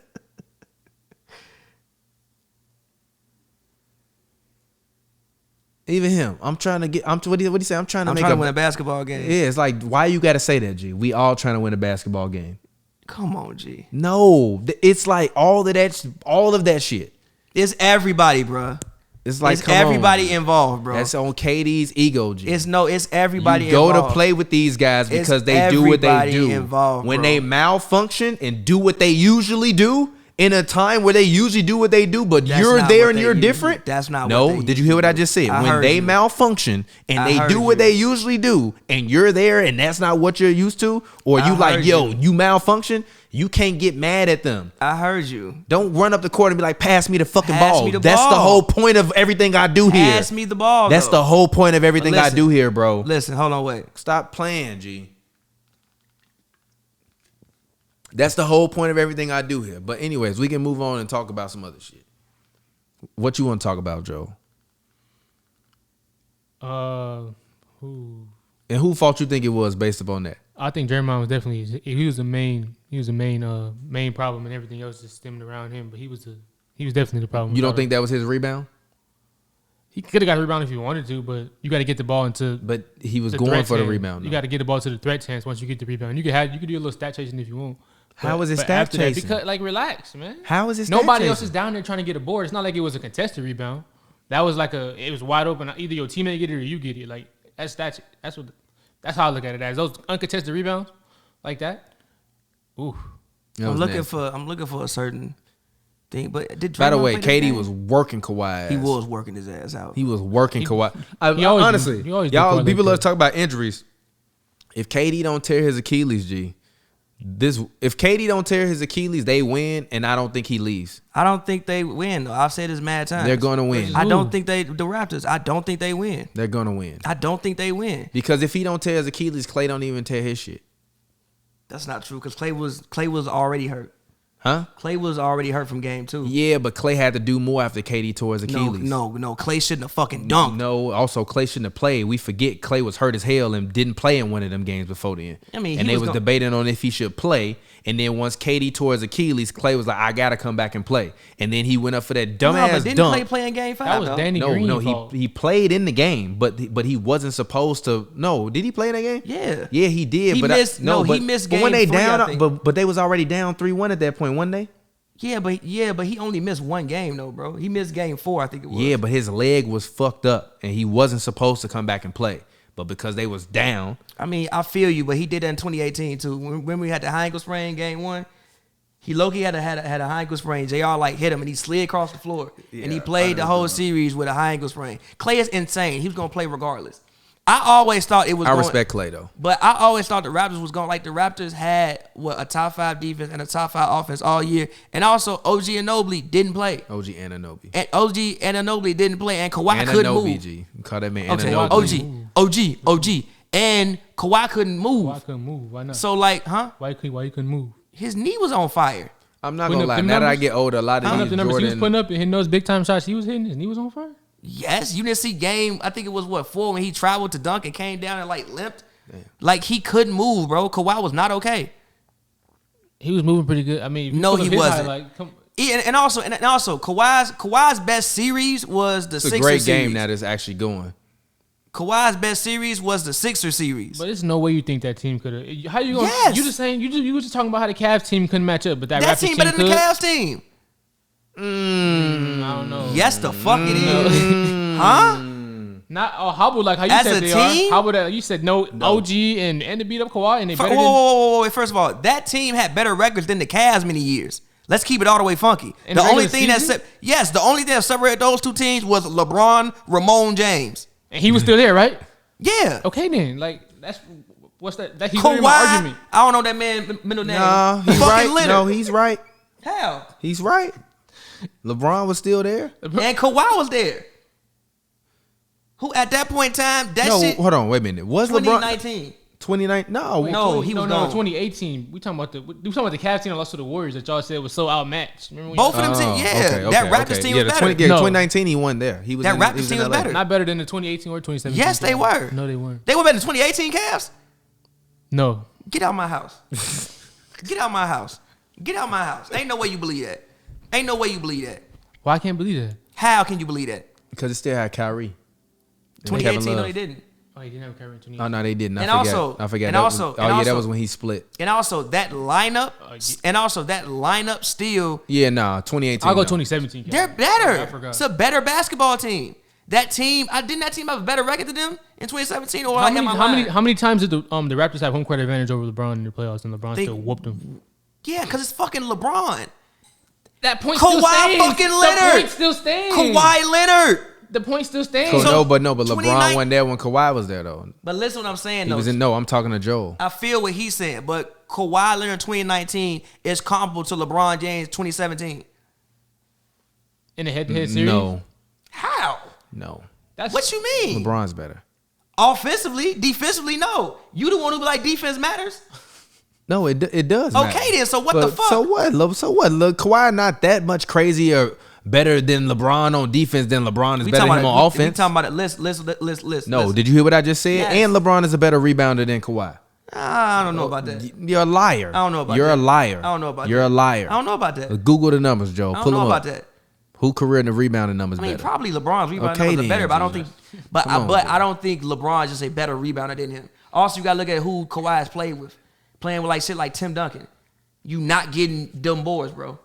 Even him, I'm trying to get. What do you say? I'm trying to win a basketball game. Yeah, it's like, why you got to say that, G? We all trying to win a basketball game. Come on, G. No, it's like all of that shit. It's everybody, bro. It's like everybody involved, bro. That's on KD's ego, G. It's everybody you go involved. To play with these guys because they do what they do. Involved, when they malfunction and do what they usually do in a time where they usually do what they do, but you're there and you're different. That's not. No, did you hear what I just said? When they malfunction and they do what they usually do, and you're there and that's not what you're used to, or you like, yo, you malfunction. You can't get mad at them. I heard you. Don't run up the court and be like, pass me the fucking ball. That's the whole point of everything I do here. Pass me the ball. That's the whole point of everything I do here, bro. Listen, hold on, wait. Stop playing, G. That's the whole point of everything I do here. But anyways, we can move on and talk about some other shit. What you want to talk about, Joe? Who? And who fault you think it was based upon that? I think Draymond was definitely he was the main problem, and everything else just stemmed around him. But he was definitely the problem. You don't think that was his rebound? He could have got a rebound if he wanted to, but you got to get the ball into. But he was going for the rebound. You got to get the ball to the threat chance once you get the rebound. You could do a little stat chasing if you want. How is it stat chasing? Because relax, man. How is it stat Nobody chasing? else is down there trying to get a board. It's not like it was a contested rebound. That was it was wide open. Either your teammate get it or you get it. Like that's how I look at it as. Those uncontested rebounds like that. Ooh. I'm looking for a certain thing. But did Draymond by the way, play KD was working Kawhi ass. He was working his ass out. He was working Kawhi. Honestly, y'all people love to talk about injuries. If KD don't tear his Achilles, G, if KD don't tear his Achilles, they win, and I don't think he leaves. I don't think they win, though. I've said this mad times. They're going to win. I don't think the Raptors, I don't think they win. They're going to win. I don't think they win. Because if he don't tear his Achilles, Klay don't even tear his shit. That's not true, because Klay was already hurt. Huh? Klay was already hurt from game 2. Yeah, but Klay had to do more after KD tore his Achilles. No. Klay shouldn't have fucking dunked. No, also Klay shouldn't have played. We forget Klay was hurt as hell and didn't play in one of them games before then. I mean, and they was debating on if he should play. And then once KD tore his Achilles, Klay was like, I gotta come back and play. And then he went up for that dumbass didn't dunk. Klay play in game 5? That was Danny Green. No, he played in the game, but he wasn't supposed to. No, did he play in that game? Yeah, he did. He missed game. But when they 3, down, but they was already down 3-1 at that point, wasn't they? Yeah, but he only missed one game though, bro. He missed game 4, I think it was. Yeah, but his leg was fucked up, and he wasn't supposed to come back and play. But because they was down, I mean, I feel you, but he did that in 2018 too. When we had the high ankle sprain game 1, he low-key had a high ankle sprain. JR hit him and he slid across the floor, and he played the whole series with a high ankle sprain. Klay is insane. He was gonna play regardless. I always thought it was. I respect Klay though, but I always thought the Raptors was going the Raptors had a top 5 defense and a top 5 offense all year, and also OG Anunoby didn't play. OG Anunoby. And OG Anunoby didn't play, and Kawhi couldn't move. G. Call that man okay, Anunoby. OG, and Kawhi couldn't move. Kawhi couldn't move. Why not? So huh? Why he couldn't move? His knee was on fire. I'm not gonna lie. Now that I get older, a lot of these the numbers he was putting up and hitting those big time shots he was hitting, his knee was on fire. Yes, you didn't see game. I think it was 4 when he traveled to dunk and came down and limped. Damn. He couldn't move, bro. Kawhi was not okay. He was moving pretty good. I mean, no, he wasn't. And also, Kawhi's best series was the Sixers series. It's a great series. game that is actually going. Kawhi's best series was the Sixers series. But there's no way you think that team could have. How you going? Yes. You just saying you was just talking about how the Cavs team couldn't match up, but that That Raptors team better than could. the Cavs team. I don't know. Yes, the fuck it is. Huh? Not how about like how you As said a they team? are? How about that? You said no OG and they beat up Kawhi and they better than. Whoa. First of all, that team had better records than the Cavs many years. Let's keep it all the way funky. In The the only regular thing season? the only thing that separated those two teams was LeBron, Ramon James. And he was still there, right? Yeah. Okay then, like that's what's that? That he's literally my Kawhi, argument. I don't know that man middle name. Nah, he's Fucking right. Leonard. No, he's right. How? He's right. LeBron was still there. And Kawhi was there. Who at that point in time, that No, shit, hold on, wait a minute. Was LeBron 2019. 29? No, No, he was gone. 2018. We talking about the the Cavs team that lost to the Warriors that y'all said was so outmatched. Remember when Both of y'all- them teams, yeah. That Raptors team yeah, was the better. 2019 he won there. He was That in, Raptors he was team in was LA. better. not better than the 2018 or 2017. Yes, they were. No, they weren't. They were better than 2018 Cavs. No. Get out my house. Get out my house. Get out my house. Ain't no way you believe that. Ain't no way you believe that. Why I can't believe that? How can you believe that? Because it still had Kyrie. And 2018, Kevin no, Love. they didn't. Oh, he didn't have Kyrie in 2018. Oh no, they didn't. And I also- forget. and That also- was, and that also- was when he split. And also that lineup, still, Yeah, nah, 2018. I'll go no. 2017. Cavs. they're better. I forgot. It's a better basketball team. That team, didn't that team have a better record than them in 2017? Or How many times did the Raptors have home court advantage over LeBron in the playoffs and LeBron They- still whooped them? Yeah, because it's fucking LeBron. That point Kawhi still stands. fucking The Leonard. point still stands. Kawhi Leonard. The point still So, stands. So- but 29 LeBron wasn't there when Kawhi was there though. But listen what I'm saying, He though. was in. No, I'm talking to Joel. I feel what he's saying, but Kawhi Leonard 2019 is comparable to LeBron James 2017. in a head-to-head series. How? No. That's What you mean? LeBron's better. Offensively, defensively, no. You the one who be like defense matters. No, it does. Okay, matter. then. So what the But fuck? So what? So what? Look, Kawhi not that much crazier, better than LeBron on defense than LeBron is We better talking than him about on We offense. talking about it. List. No, did you hear what I just said? Yes. And LeBron is a better rebounder than Kawhi. I don't know about that. You're a liar. I don't know about You're that. a liar. I don't know about You're that. a liar. I don't know about that. Google the numbers, Joe. I don't Pull know them about up. that. Who career and the rebounding numbers I mean, better? probably LeBron's rebound Okay, numbers are then, better, but I don't G. think. But Come on, I don't think LeBron is just a better rebounder than him. Also, you gotta look at who Kawhi has played with. Playing with like shit like Tim Duncan. You not getting them boys, bro.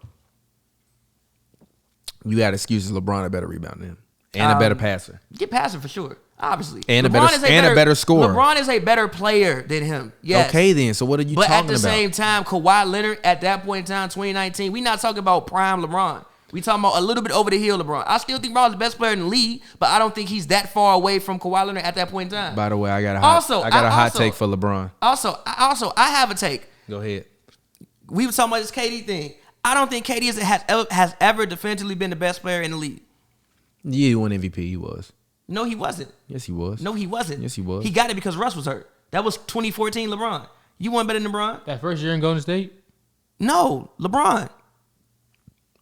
You got excuses. LeBron a better rebounder than him and a better passer. Get past him for sure, obviously. And a LeBron better- is and a better scorer. LeBron is a better player than him. Yes. Okay, then. So what are you But talking at the about? same time, Kawhi Leonard at that point in time, 2019, we not talking about prime LeBron. We talking about a little bit over the hill LeBron. I still think LeBron's the best player in the league, but I don't think he's that far away from Kawhi Leonard at that point in time. By the way, I got a hot take for LeBron. I have a take. Go ahead. We were talking about this KD thing. I don't think KD has ever definitively been the best player in the league. Yeah, he won MVP. He was. No, he wasn't. Yes, he was. No, he wasn't. Yes, he was. He got it because Russ was hurt. That was 2014 LeBron. You weren't better than LeBron? that first year in Golden State No, LeBron.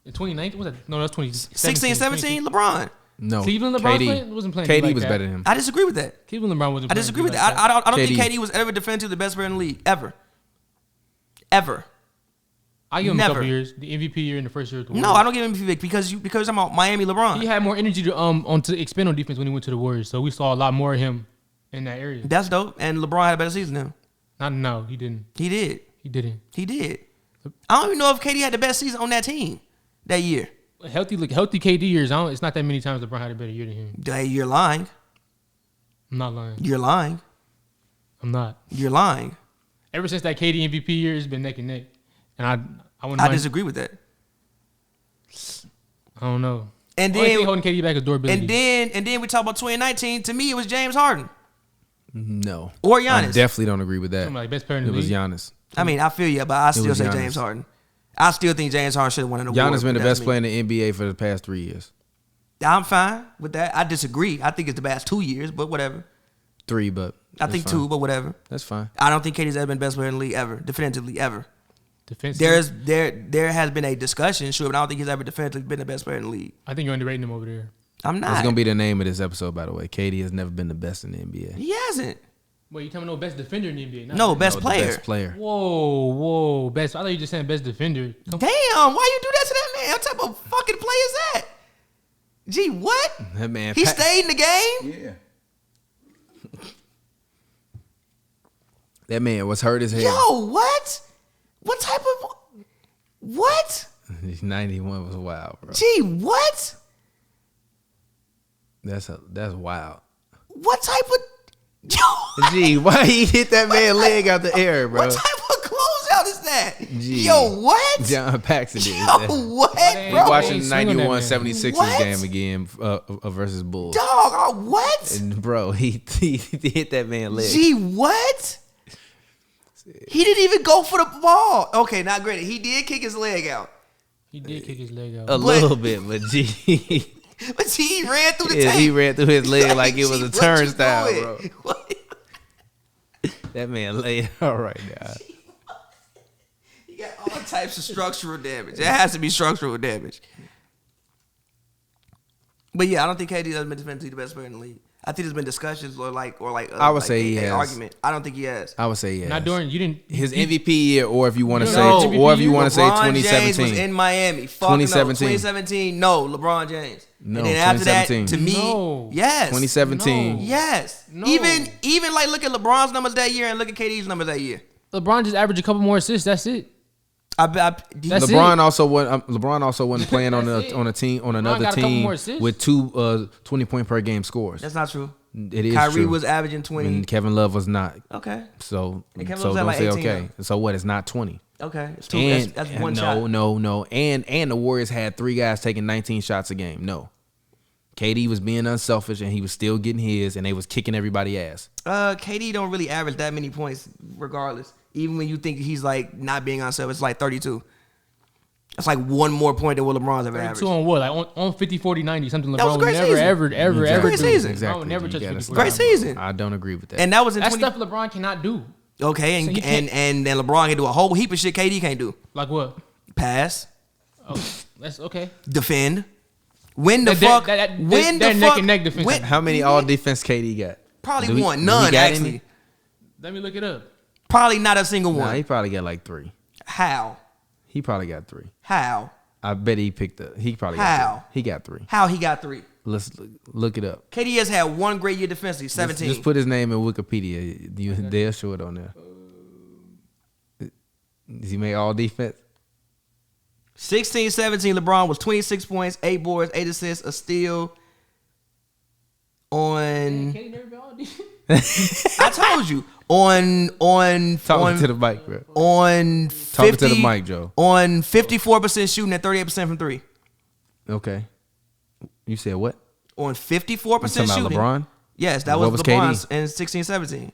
in 2019. Was that? No, that's 2017. 16, 17, LeBron. No. Cleveland LeBron wasn't playing KD like was that. better than him. I disagree with that. Cleveland LeBron wasn't. I playing disagree with like that. I don't think KD. KD was ever definitively the best player in the league. Ever. Ever. I give him a Never. couple years. The MVP year in the first year. Of the No, Warriors. I don't give him MVP because I'm about Miami LeBron. He had more energy to expend on defense when he went to the Warriors, so we saw a lot more of him in that area. That's dope. And LeBron had a better season than him. No, he didn't. He did. He didn't. He did. I don't even know if KD had the best season on that team that year. Healthy KD years. It's not that many times LeBron had a better year than him. Hey, you're lying. I'm not lying. You're lying. I'm not. You're lying. Ever since that KD MVP year, it's been neck and neck, and I wouldn't I mind- disagree with that. I don't know. And Only then thing holding KD back is durability. and then we talk about 2019. To me, it was James Harden No. or I Giannis. definitely don't agree with that. Somebody best player in the It was league. Giannis. I mean, I feel you, but I still was say Giannis. James Harden. I still think James Harden should have won an award. Giannis been the but best that's player me. in the NBA for the past 3 years. I'm fine with that. I disagree. I think it's the past 2 years, but whatever. 3, but I that's think fine. 2, but whatever. That's fine. I don't think KD's ever been the best player in the league ever, definitively ever. Defensive. There has been a discussion, sure, but I don't think he's ever definitively been the best player in the league. I think you're underrating him over there. I'm not. That's gonna be the name of this episode, by the way. KD has never been the best in the NBA. He hasn't. Wait, you telling me no best defender in the NBA? Not No, best. best No, player. The best player. Whoa, best. I thought you just saying best defender. Damn, why you do that to that man? What type of fucking play is that? Gee, what? That man. He stayed in the game? Yeah. That man was hurt as hell. Yo, what? What type of what? 91 was wild, bro. Gee, what? That's wild. What type of yo? Gee, why he hit that man leg out the air, bro? What type of closeout is that? Gee. Yo, what? John Paxson did Yo, that. what, They bro? Watching swing on that 91 man. 76ers What? game again versus Bulls. Dog, what? And bro, he hit that man leg. Gee, what? He didn't even go for the ball. Okay, not great. He did kick his leg out. He did kick his leg out. A little bit, but gee. But he ran through the Yeah, tape. he ran through his leg like it was Gee, a what you turnstile, doing? bro. What? That man laid all right now. He got all types of structural damage. It has to be structural damage. But yeah, I don't think KD has been defensively the best player in the league. I think there's been discussions or I would say he an has. argument. I don't think he has. I would say yes. Not during you didn't His MVP year, or if you want to You say, know, or if you want to say LeBron James 2017. was in Miami. Fuck 2017. 2017. 2017. No, LeBron James. No, and then after that, 2017. to me, No. yes. 2017. No. Yes. No. Even like look at LeBron's numbers that year and look at KD's numbers that year. LeBron just averaged a couple more assists. That's it. That's LeBron it. also wasn't playing on That's it. a team on LeBron another got a couple team more assists. with two 20-point per game scores. That's not true. It is Kyrie true. was averaging 20. And Kevin Love was not. Okay. So And Kevin so Love's at don't like say 18 okay. So what? It's not 20. Okay. It's two. And That's one no, shot. no. And the Warriors had 3 guys taking 19 shots a game. No. KD was being unselfish and he was still getting his, and they was kicking everybody ass. KD don't really average that many points regardless. Even when you think he's like not being on self, it's like 32. That's like one more point than what LeBron's ever 32 averaged. on what? Like on 50, 40, 90, something That was a LeBron would great never, season. ever Great do. season. Exactly. I would never You touch gotta 50, stop. Great season. I don't agree with that. And that was in That's 20. stuff LeBron cannot do. Okay, So you and then LeBron can do a whole heap of shit KD can't do. Like what? Pass, Oh, that's okay. defend, win the That- fuck, that- win that the neck fuck. and neck defense. win- How many all defense KD got? Probably Do he- one, do he none got actually. any? Let me look it up. Probably not a single Nah, one. he probably got like 3. How? He probably got 3. How? I bet he picked up. He probably got How? 3. He got 3. How he got 3? Let's look it up. KD has had one great year defensively, 17. Just put his name in Wikipedia. They'll show it on there. Does he make all defense? 16-17, LeBron was 26 points, 8 boards, 8 assists, a steal on. KD never been all defense. I told you on Talking to the mic, bro. on 50, Talking to the mic, Joe. on 54% shooting at 38% from 3. Okay. You said what? On 54% You talking about shooting. LeBron? Yes, that What was was LeBron KD? in 16-17.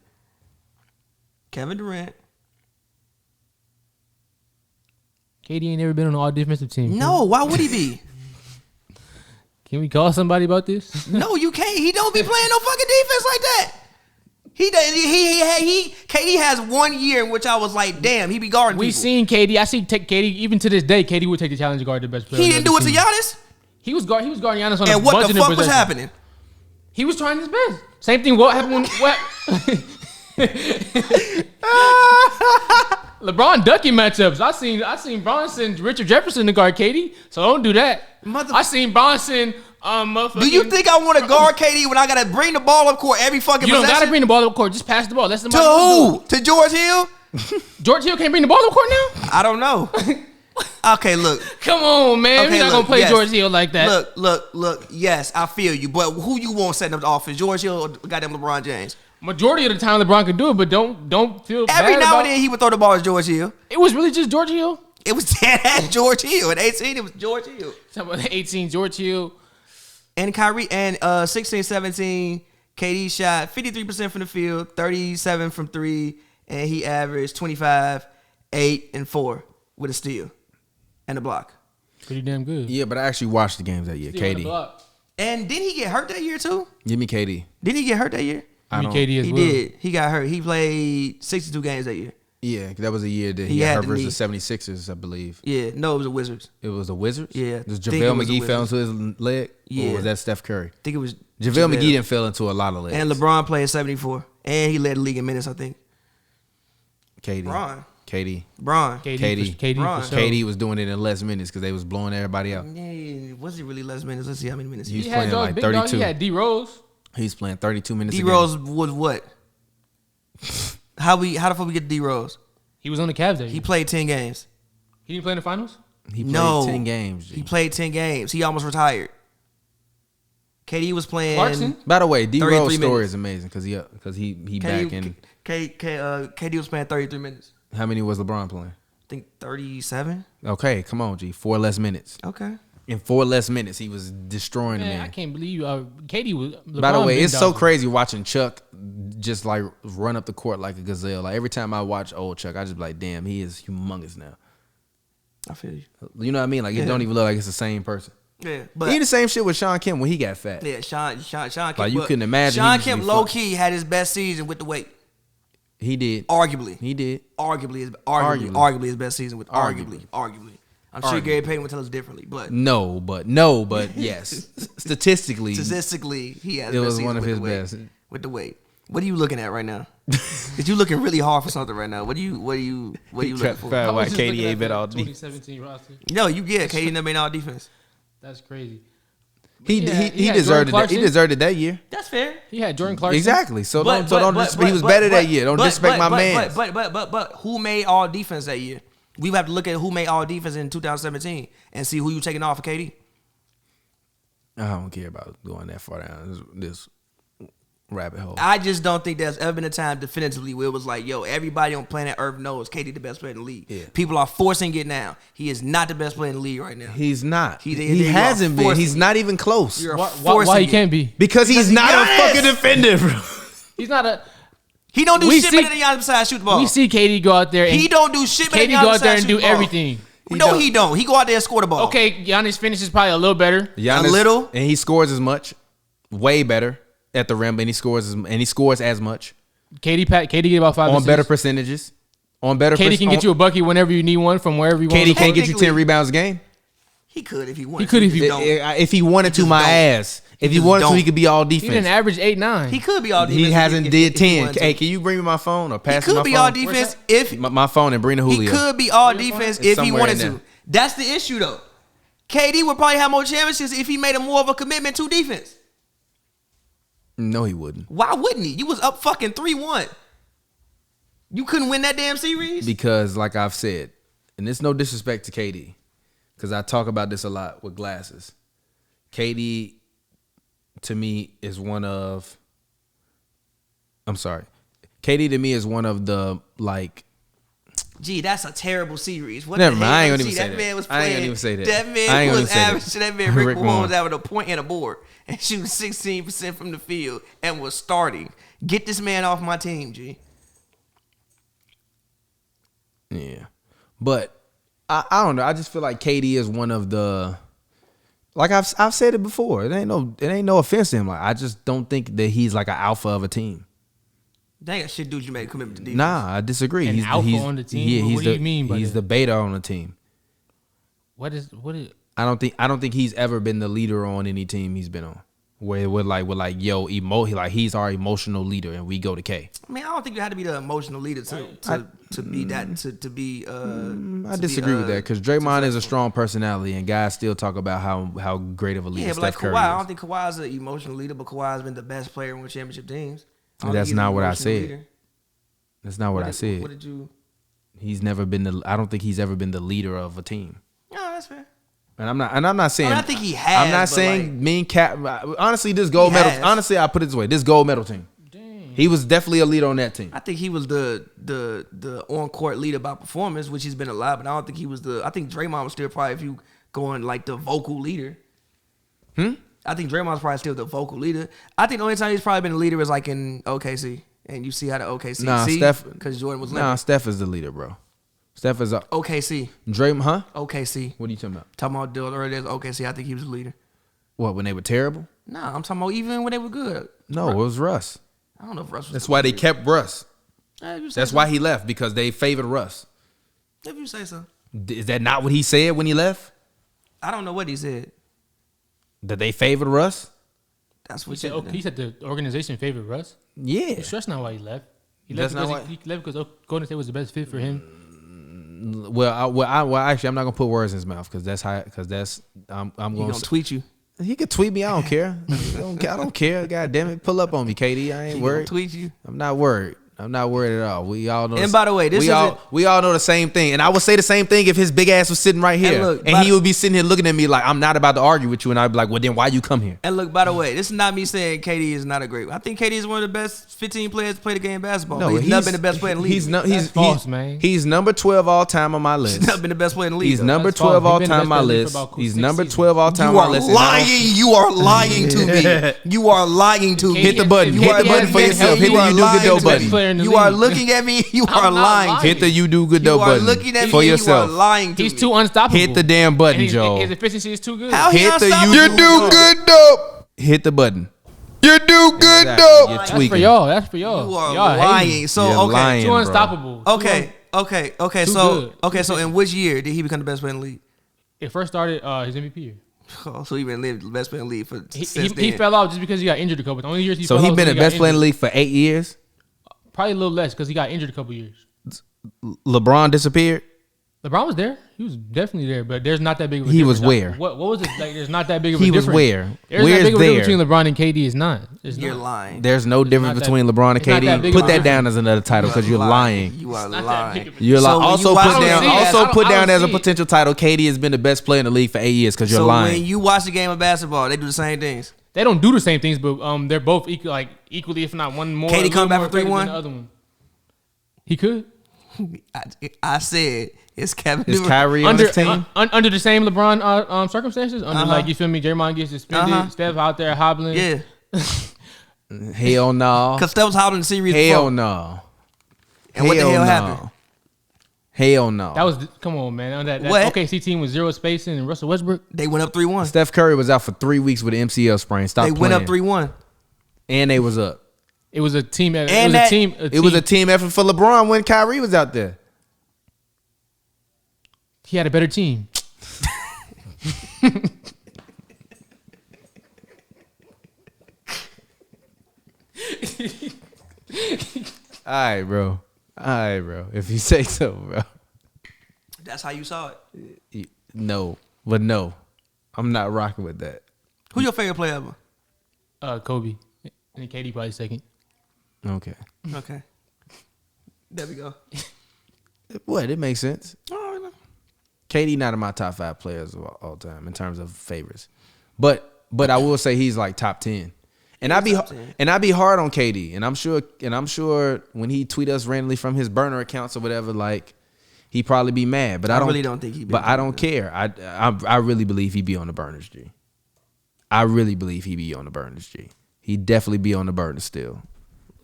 Kevin Durant. KD ain't never been on an all defensive team. No, why would he be? Can we call somebody about this? No, you can't. He don't be playing no fucking defense like that. KD has 1 year in which I was like, damn, he be guarding We people. seen KD. I see KD even to this day. KD would take the challenge to guard the best player. He on didn't the do it to other team. Giannis. He was guarding Giannis on a And what bunch the of fuck was possessions. happening? He was trying his best. Same thing. What happened when what? LeBron ducking matchups. I seen Bronson, Richard Jefferson to guard KD. So don't do that. I seen Bronson. Do you think I want to guard KD when I gotta bring the ball up court every fucking you don't possession? gotta bring the ball up court? Just pass the ball. Let to somebody else who? To George Hill? do it. George Hill can't bring the ball up court now. I don't know. Okay, look. Come on, man. Okay, We're not look, gonna play yes. George Hill like that. Look. Yes, I feel you. But who you want setting up the offense? George Hill or goddamn LeBron James? Majority of the time, LeBron can do it, but don't feel Every bad now about and then he would throw the ball at George Hill. It was really just George Hill. It was dead at George Hill. At 18, it was George Hill. Talking about 18, George Hill. And Kyrie, and 16-17, KD shot 53% from the field, 37 from 3, and he averaged 25, 8, and 4 with a steal and a block. Pretty damn good. Yeah, but I actually watched the games that year. Steal and a KD. block. And didn't he get hurt that year too? Give me KD. Didn't he get hurt that year? I Give me don't- KD as He well. did. He got hurt. He played 62 games that year. Yeah, that was a year that He he had got hurt the versus knee. the 76ers, I believe. Yeah, no, it was the Wizards. It was the Wizards? Yeah, Does think it JaVale was the McGee fell into Wizards. his leg? Yeah. Or was that Steph Curry? I think it was JaVale McGee didn't fall into a lot of legs. And LeBron played 74. And he led the league in minutes, I think. KD. Bron. KD. Bron. KD. KD Bron. for sure. KD was doing it in less minutes because they was blowing everybody out. Yeah, was it really less minutes? Let's see how many minutes He he was He had playing those like big dogs. 32. He had D Rose. He's playing 32 minutes a D game. Rose was what? How the fuck we get to D Rose? He was on the Cavs that year. He played 10 games. He didn't play in the finals? He played 10 games. He played 10 games. He almost retired. KD was playing. Clarkson? By the way, D Rose story minutes. is amazing because he back in. KD was playing 33 minutes. How many was LeBron playing? I think 37. Okay, come on, G. 4 less minutes. Okay. In 4 less minutes, he was destroying the Man, man. I can't believe KD was. By the LeBron way, been it's so down. crazy watching Chuck just like run up the court like a gazelle. Like every time I watch old Chuck, I just be like, damn, he is humongous now. I feel you. You know what I mean? Like it don't even look like it's the same person. Yeah, but He did the same shit with Sean Kemp when he got fat. yeah, Sean Kemp. Like, you couldn't imagine Sean he was Kemp be low fucked. key had his best season with the weight. He did. Arguably. He did. Arguably his best season with arguably. I'm sure Gary Payton would tell us differently, but No, but yes. Statistically, he has it best was season one of with his the weight. best. With the weight. What are you looking at right now? Is you looking really hard for something right now? What are you looking for? I was Why just KD looking ain't at been the all deep. 2017 roster. No, KD never made all defense. That's crazy. He had deserved Jordan it. He Clarkson. deserved it that year. That's fair. He had Jordan Clarkson. Exactly. So But he was better that year. Don't disrespect my man. But who made all defense that year? We have to look at who made all defense in 2017 and see who you taking off for KD. I don't care about going that far down this rabbit hole. I just don't think there's ever been a time definitively where it was like, yo, everybody on planet Earth knows KD the best player in the league. Yeah. People are forcing it now. He is not the best player in the league right now. He's not. They He are hasn't been. forcing He's it. not even close. You're Why forcing he it. can't be? Because he's not a Giannis. fucking defender, bro. He's not a. He don't do We shit see- better than Giannis besides shoot the ball. We see KD go out there and He don't do shit better KD than Giannis go out there besides and shoot do the ball. everything. No, he don't. He go out there and score the ball. Okay, Giannis finishes probably a little better. Giannis, A little. and he scores as much, way better at the rim, and he scores as much KD get about 5 on assists. better percentages. On better. KD can get you a bucket whenever you need one from wherever you want. KD can't get you Technically- 10 rebounds a game. He could if he wanted. He could to. if he- don't. If he wanted to, just my don't. ass. If he just wanted to, he don't. could be all He didn't defense. average 8-9. He could be all defense. He hasn't did if he 10. wanted to. Hey, can you bring me my phone or He pass me my could be phone? all defense if My phone and bring the he Julio. could be all defense It's if he somewhere wanted in to. there. That's the issue though. KD would probably have more championships if he made a more of a commitment to defense. No, he wouldn't. Why wouldn't he? You was up fucking 3-1. You couldn't win that damn series. Because, like I've said, and it's no disrespect to KD, because I talk about this a lot with glasses. KD, to me, is one of. I'm sorry. KD to me is one of the like. Gee, that's a terrible series. What Never the mind. hell? I ain't gonna Gee, even say that that. man was I ain't playing. gonna even say that. That I man ain't gonna was say that. averaging. That man Rick Rick Warren was Warren. having a point and a board and shooting 16% from the field and was starting. Get this man off my team, G. Yeah, but I don't know. I just feel like KD is one of the. Like I've said it before. It ain't no offense to him. Like I just don't think that he's like an alpha of a team. Dang, that shit, dude, you made a commitment to defense. Nah, I disagree. An alpha on the team? Yeah, What do you mean by he's that? the beta on the team. What is? I don't think he's ever been the leader on any team he's been on. Where we're like he's our emotional leader and we go to K. I mean, I don't think you had to be the emotional leader to be that to be. I disagree with that because Draymond is a strong personality and guys still talk about how great of a leader Yeah, but like Steph Curry Kawhi, I is. don't think Kawhi's an emotional leader, but Kawhi's been the best player on championship teams. I don't That's think he's not an what I emotional said. leader. That's not what I said. What did you? He's never been I don't think he's ever been the leader of a team. No, that's fair. And I'm not saying. I think he has, I'm not but, saying like, me and Cap. Honestly, this gold He medal. has. Honestly, I put it this way: this gold medal team. Dang. He was definitely a leader on that team. I think he was the on court leader by performance, which he's been a lot. But I don't think he was the. I think Draymond was still probably if you going like the vocal leader. I think Draymond's probably still the vocal leader. I think the only time he's probably been a leader is like in OKC, and you see how the OKC. Nah, see? Steph. Because Jordan was Nah, living. Steph is the leader, bro. Steph is a OKC, Draymond, huh? OKC. What are you talking about? Talking about the earlier OKC, I think he was the leader. What, when they were terrible? Nah, I'm talking about even when they were good. No, it was Russ. I don't know if Russ was. That's why they kept Russ. If you say That's so. why he left, because they favored Russ. If you say so. Is that not what he said when he left? I don't know what he said. That they favored Russ? That's He what said, said. he said the organization favored Russ. Yeah. I'm sure that's not why he left. He That's left not because he left because Golden State was the best fit for him. Well, actually, I'm not gonna put words in his mouth because I'm He gonna. gonna tweet you. He could tweet me. I don't care. I don't care. God damn it, pull up on me, KD. I ain't He gonna worried. tweet you. I'm not worried. I'm not worried at all. We all know. And by the way, this we all know the same thing. And I would say the same thing if his big ass was sitting right here, and he would be sitting here looking at me like I'm not about to argue with you, and I'd be like, well, then why you come here? And look, by the way, this is not me saying KD is not a great. I think KD is one of the best 15 players to play the game of basketball. No, he's not been the best player in the league. He's false, man. He's number 12 all time on my list. He's not been the best player in the league. He's number 12 all time on my list. He's number 12 all time on my list. You are lying to me. You are lying to me. Hit the button. Hit the button for yourself. Hit the you do good dough button. You are looking at me. You are lying. Hit the you do good dough button. You are looking at me for yourself. You are lying to me. He's too unstoppable. Hit the damn button, Joe. His efficiency is too good. How he Hit the unstoppable? you do good dope. Hit the button. You do good dope. You're That's tweaking. for y'all. That's for y'all. You are y'all lying. So You're okay, lying, too bro. unstoppable. okay. Too So good. So in which year did he become the best player in the league? It first started his MVP year. Oh, so he been lived the best player in the league for since He then. fell off just because he got injured a couple. The only years he So fell he off been was the when best got player in the injured. league for 8 years. Probably a little less because he got injured a couple years. LeBron disappeared. LeBron was there. He was definitely there, but there's not that big of a He difference. was where? What was it like? There's not that big of a He difference. was where? There's Where's not big of a there? difference between LeBron and KD. It's not. It's You're not. lying. There's no difference not that- between LeBron and it's not that KD. big Put of a that difference. down as another title because you're lying. You are not that lying. big of a You're So lying. when Also you watch put the down. game- Also I put don't down as a see it. potential title. KD has been the best player in the league for 8 years because you're So when lying. you watch the game of basketball, they do the same things. They don't do the same things, but they're both equally, if not one more. KD a come little back more for 3-1? effective than the other one. He could. I said it's Kevin. Is Durant. Kyrie on Under the team? under the same LeBron circumstances, under like you feel me, Draymond gets suspended, Uh-huh. Steph out there hobbling. Yeah, Hell no. because Steph was holding the series. Hell before. no. And what the hell happened? Hell no. That was come on, man. That What? OKC team with zero spacing and Russell Westbrook. They went up 3-1. Steph Curry was out for 3 weeks with an MCL sprain. Stop They playing. went up 3-1. And they was up. It was a team. It And was that- a team. It was a team effort for LeBron when Kyrie was out there. He had a better team. All right, bro. If you say so, bro. That's how you saw it. No. But no. I'm not rocking with that. Who's your favorite player ever? Kobe and KD probably second. Okay. Okay. There we go. What? It makes sense. Oh, no. KD not in my top 5 players of all time in terms of favorites. But I will say he's like top 10. And I be hard on KD. And I'm sure when he tweet us randomly from his burner accounts or whatever, like he probably be mad. But I really don't think he be. But I don't care. I really believe he be on the burners, G. I really believe he be on the burners, G. He definitely be on the burners still.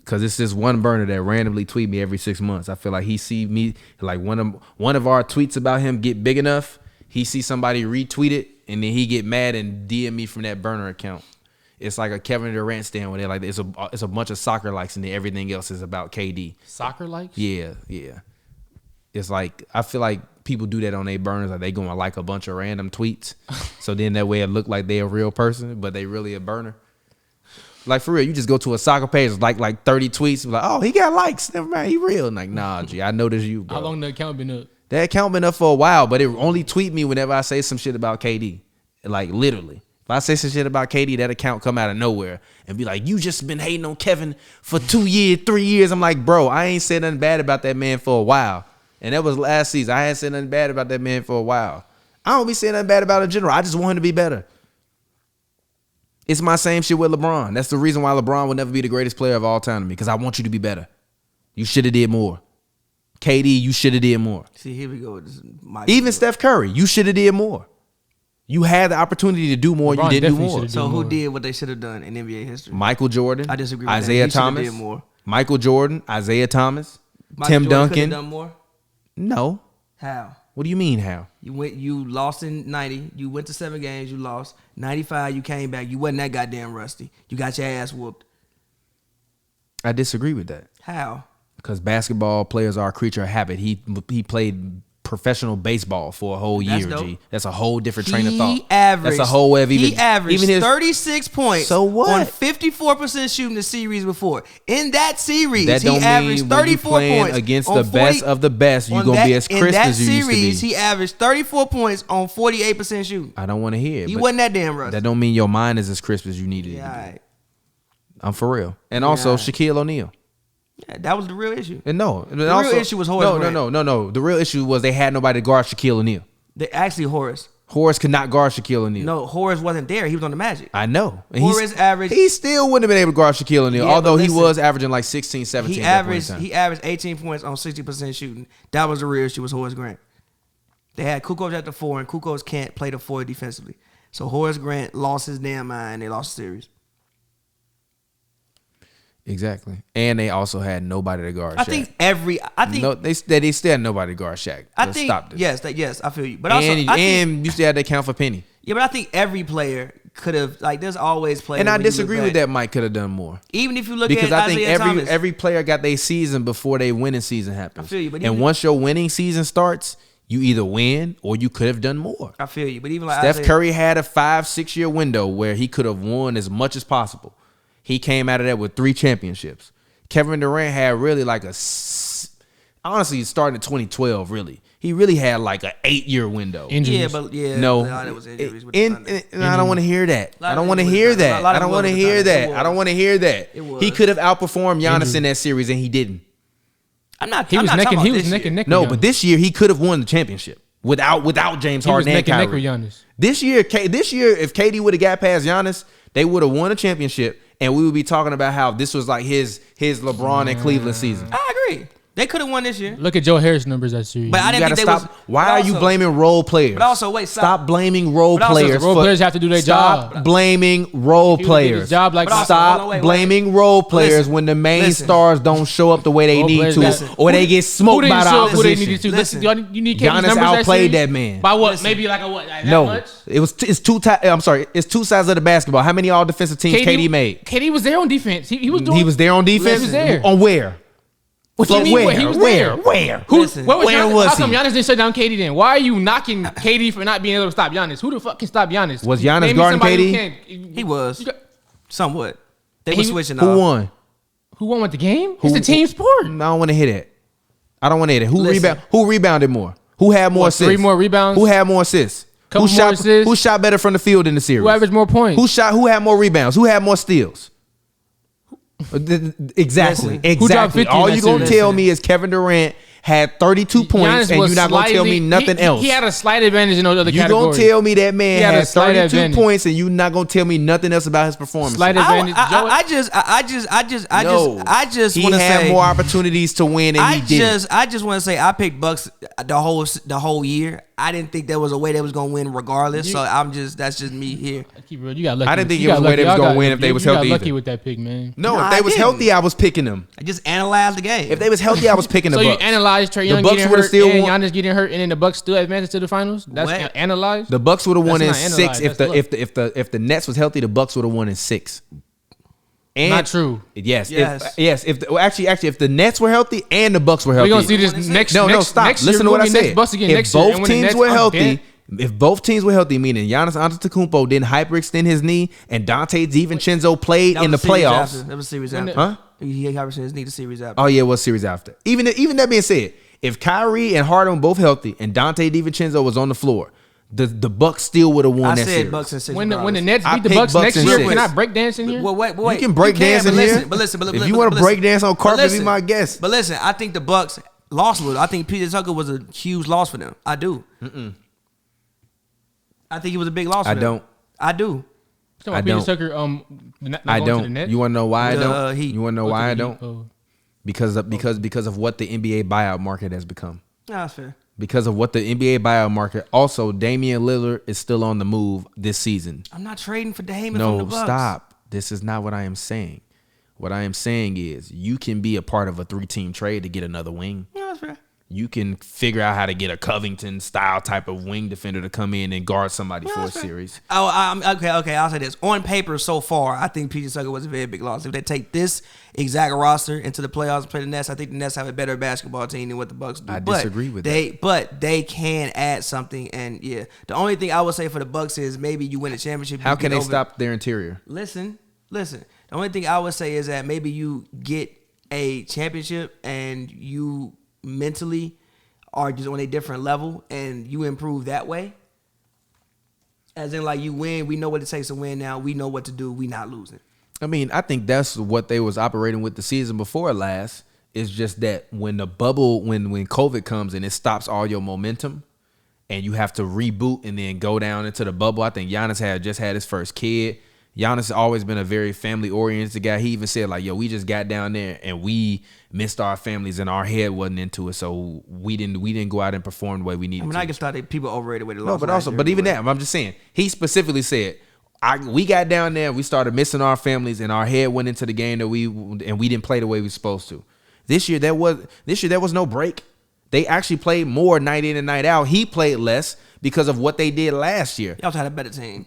Cause it's this one burner that randomly tweet me every 6 months. I feel like he see me like one of our tweets about him get big enough. He see somebody retweet it and then he get mad and DM me from that burner account. It's like a Kevin Durant stand where they're like it's a bunch of soccer likes and then everything else is about KD. Soccer likes? Yeah. It's like I feel like people do that on their burners, like they gonna like a bunch of random tweets. So then that way it look like they a real person, but they really a burner. Like for real, you just go to a soccer page, like 30 tweets, like, oh, he got likes. Never mind, he real. Like, nah, G, I know this you, bro. How long the account been up? That account been up for a while, but it only tweet me whenever I say some shit about KD. Like literally. If I say some shit about KD, that account come out of nowhere and be like, you just been hating on Kevin for 2 years, 3 years. I'm like, bro, I ain't said nothing bad about that man for a while. And that was last season. I hadn't said nothing bad about that man for a while. I don't be saying nothing bad about him in general. I just want him to be better. It's my same shit with LeBron. That's the reason why LeBron will never be the greatest player of all time to me, because I want you to be better. You should have did more. KD, you should have did more. See, here we go. Even Steph Curry, you should have did more. You had the opportunity to do more. LeBron You didn't do definitely more. should've So done who more. did what they should have done in NBA history? Michael Jordan. I disagree with Isaiah that. He shoulda Thomas. did more. Michael Jordan. Isaiah Thomas. Michael Tim Jordan Duncan. could've done more. No. How? What do you mean how? You lost in 90. You went to 7 games. You lost 95. You came back. You wasn't that goddamn rusty. You got your ass whooped. I disagree with that. How? Because basketball players are a creature of habit. He played professional baseball for a whole That's year, dope. G. That's a whole different train of He thought. averaged. That's a whole way of He averaged 36 points. So what? On 54% shooting the series before. In that series, That don't he averaged mean when you 34 playing points against on the best of the best, you're gonna be as crisp as you used to be. In that series, he averaged 34 points on 48% shooting. I don't want to hear it. He but wasn't that damn rusty. that don't mean your mind is as crisp as you needed it Yeah, to all be. right. I'm for real. And also all right. Shaquille O'Neal. Yeah, that was the real issue. And no, The real issue was Horace Grant. No. The real issue was they had nobody to guard Shaquille O'Neal. Horace. Horace could not guard Shaquille O'Neal. No, Horace wasn't there. He was on the Magic. I know. And Horace averaged. He still wouldn't have been able to guard Shaquille O'Neal, Yeah, although but he listen, was averaging like 16, 17. He averaged 18 points on 60% shooting. That was the real issue. Was Horace Grant. They had Kukoc at the 4, and Kukoc can't play the 4 defensively. So Horace Grant lost his damn mind. And they lost the series. Exactly. And they also had nobody to guard Shaq. They still had nobody to guard Shaq. Stop this. Yes, I feel you. But and you still had to account for Penny. Yeah, but I think every player could have, like, there's always players. And I disagree with that. Mike could have done more. Even if you look because at I think Isaiah Thomas. every player got their season before their winning season happens. I feel you, but and once your winning season starts, you either win or you could have done more. I feel you, but even like Steph Curry had a 5-6 year window where he could have won as much as possible. He came out of that with 3 championships. Kevin Durant had really like honestly, starting in 2012, really. He really had like an 8-year window. Injuries. No. That was injuries with And I don't want to hear that. I don't want to hear that. I don't want to hear that. I don't want to hear that. He could have outperformed Giannis in that series, and he didn't. He was neck and neck. No, but this year he could have won the championship without James Harden and Kyrie. Neck with Giannis. This year, if KD would have got past Giannis, they would have won a championship, and we would be talking about how this was like his LeBron and Cleveland season. I agree. They could have won this year. Look at Joe Harris numbers that series. But I didn't think they stop. Why are you blaming role players? But also, wait, stop blaming role players. Role players have to do their job. Stop blaming role players. Stop blaming role players when the main stars don't show up the way they need to, or they get smoked by the opposition. You need Giannis outplayed that man by what? Maybe like a what? Like no, much? It's two. I'm sorry. It's two sides of the basketball. How many all defensive teams KD made? KD was there on defense. He was there on defense. He was there on where? What you mean? He was there. Where? Where was he? How come Giannis didn't shut down KD then? Why are you knocking KD for not being able to stop Giannis? Who the fuck can stop Giannis? Was Giannis guarding KD? He was. Somewhat. They were switching off. Who won? Who won with the game? It's a team sport. I don't want to hear that. I don't want to hear that. Who rebounded more? Who had more assists? 3 more rebounds? Who had more assists? Who shot better from the field in the series? Who averaged more points? Who had more rebounds? Who had more steals? Exactly. Who dropped 50 All you gonna tell me is Kevin Durant had 32 points, and you're not gonna tell me nothing else. He had a slight advantage in those other categories. You gonna tell me that man had 32 points, and you're not gonna tell me nothing else about his performance. Slight advantage. I just he want to say had more opportunities to win, and he didn't. I just want to say I picked Bucks the whole year. I didn't think there was a way they was gonna win regardless. So that's just me here. You got lucky. I didn't think it was a way they was gonna win if they was healthy. You got lucky with that pick, man. No, if they was healthy, I was picking them. I just analyzed the game. If they was healthy, I was picking the Bucks. So you analyzed Trae Young getting hurt and Giannis getting hurt, and then the Bucks still advanced to the finals. That's analyzed. The Bucks would have won in 6 if the Nets was healthy. The Bucks would have won in 6. And not true. Yes. If the Nets were healthy and the Bucks were healthy, we're gonna see this next. No, stop. Listen to what I said. If both teams were healthy. If both teams were healthy, meaning Giannis Antetokounmpo didn't hyperextend his knee and Dante DiVincenzo played in the playoffs. That was series after. Huh? He hyperextended his knee the series after. Oh yeah, it was series after. Even that being said, if Kyrie and Harden were both healthy and Dante DiVincenzo was on the floor, the Bucks still would have won that series. Bucks in 6. When the Nets beat the Bucks next year, can I break dance in here? Well, wait. You can break dance in here. But listen. If you want to break dance on carpet, be my guest. But listen, I think the Bucks lost a little. I think PJ Tucker was a huge loss for them. I do. I think it was a big loss for them. I do. I don't. Tucker, I don't. You want to know why I don't? You want to know why I don't? Because of what the NBA buyout market has become. That's fair. Because of what the NBA buyout market. Also, Damian Lillard is still on the move this season. I'm not trading for Damian from the Bucks. No, stop. This is not what I am saying. What I am saying is you can be a part of a 3-team trade to get another wing. Yeah, that's fair. You can figure out how to get a Covington style type of wing defender to come in and guard somebody for a series. Okay. I'll say this. On paper, so far, I think PJ Tucker was a very big loss. If they take this exact roster into the playoffs and play the Nets, I think the Nets have a better basketball team than what the Bucks do. I disagree with that. But they can add something. And yeah, the only thing I would say for the Bucks is maybe you win a championship. How can they stop their interior? Listen. The only thing I would say is that maybe you get a championship and you mentally are just on a different level and you improve that way. As in, like, you win, we know what it takes to win now. We know what to do. We not losing. I mean, I think that's what they was operating with the season before last. It's just that when the bubble, when COVID comes and it stops all your momentum, and you have to reboot and then go down into the bubble. I think Giannis had just had his first kid. Giannis has always been a very family-oriented guy. He even said, like, yo, we just got down there and we missed our families and our head wasn't into it, so we didn't go out and perform the way we needed to. I just thought that people overrated the way they lost. No, but even that, I'm just saying, he specifically said, we got down there, we started missing our families, and our head went into the game that we didn't play the way we were supposed to. This year there was no break. They actually played more night in and night out. He played less because of what they did last year. Y'all had a better team.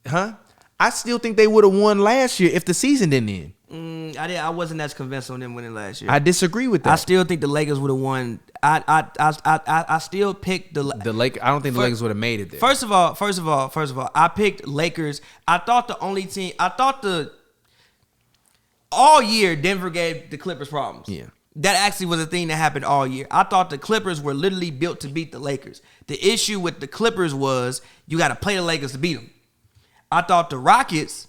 Huh? I still think they would have won last year if the season didn't end. I wasn't as convinced on them winning last year. I disagree with that. I still think the Lakers would have won. I still picked the Lakers. I don't think the Lakers would have made it there. First of all, I picked Lakers. I thought the only team. All year Denver gave the Clippers problems. Yeah. That actually was a thing that happened all year. I thought the Clippers were literally built to beat the Lakers. The issue with the Clippers was you got to play the Lakers to beat them. I thought the Rockets.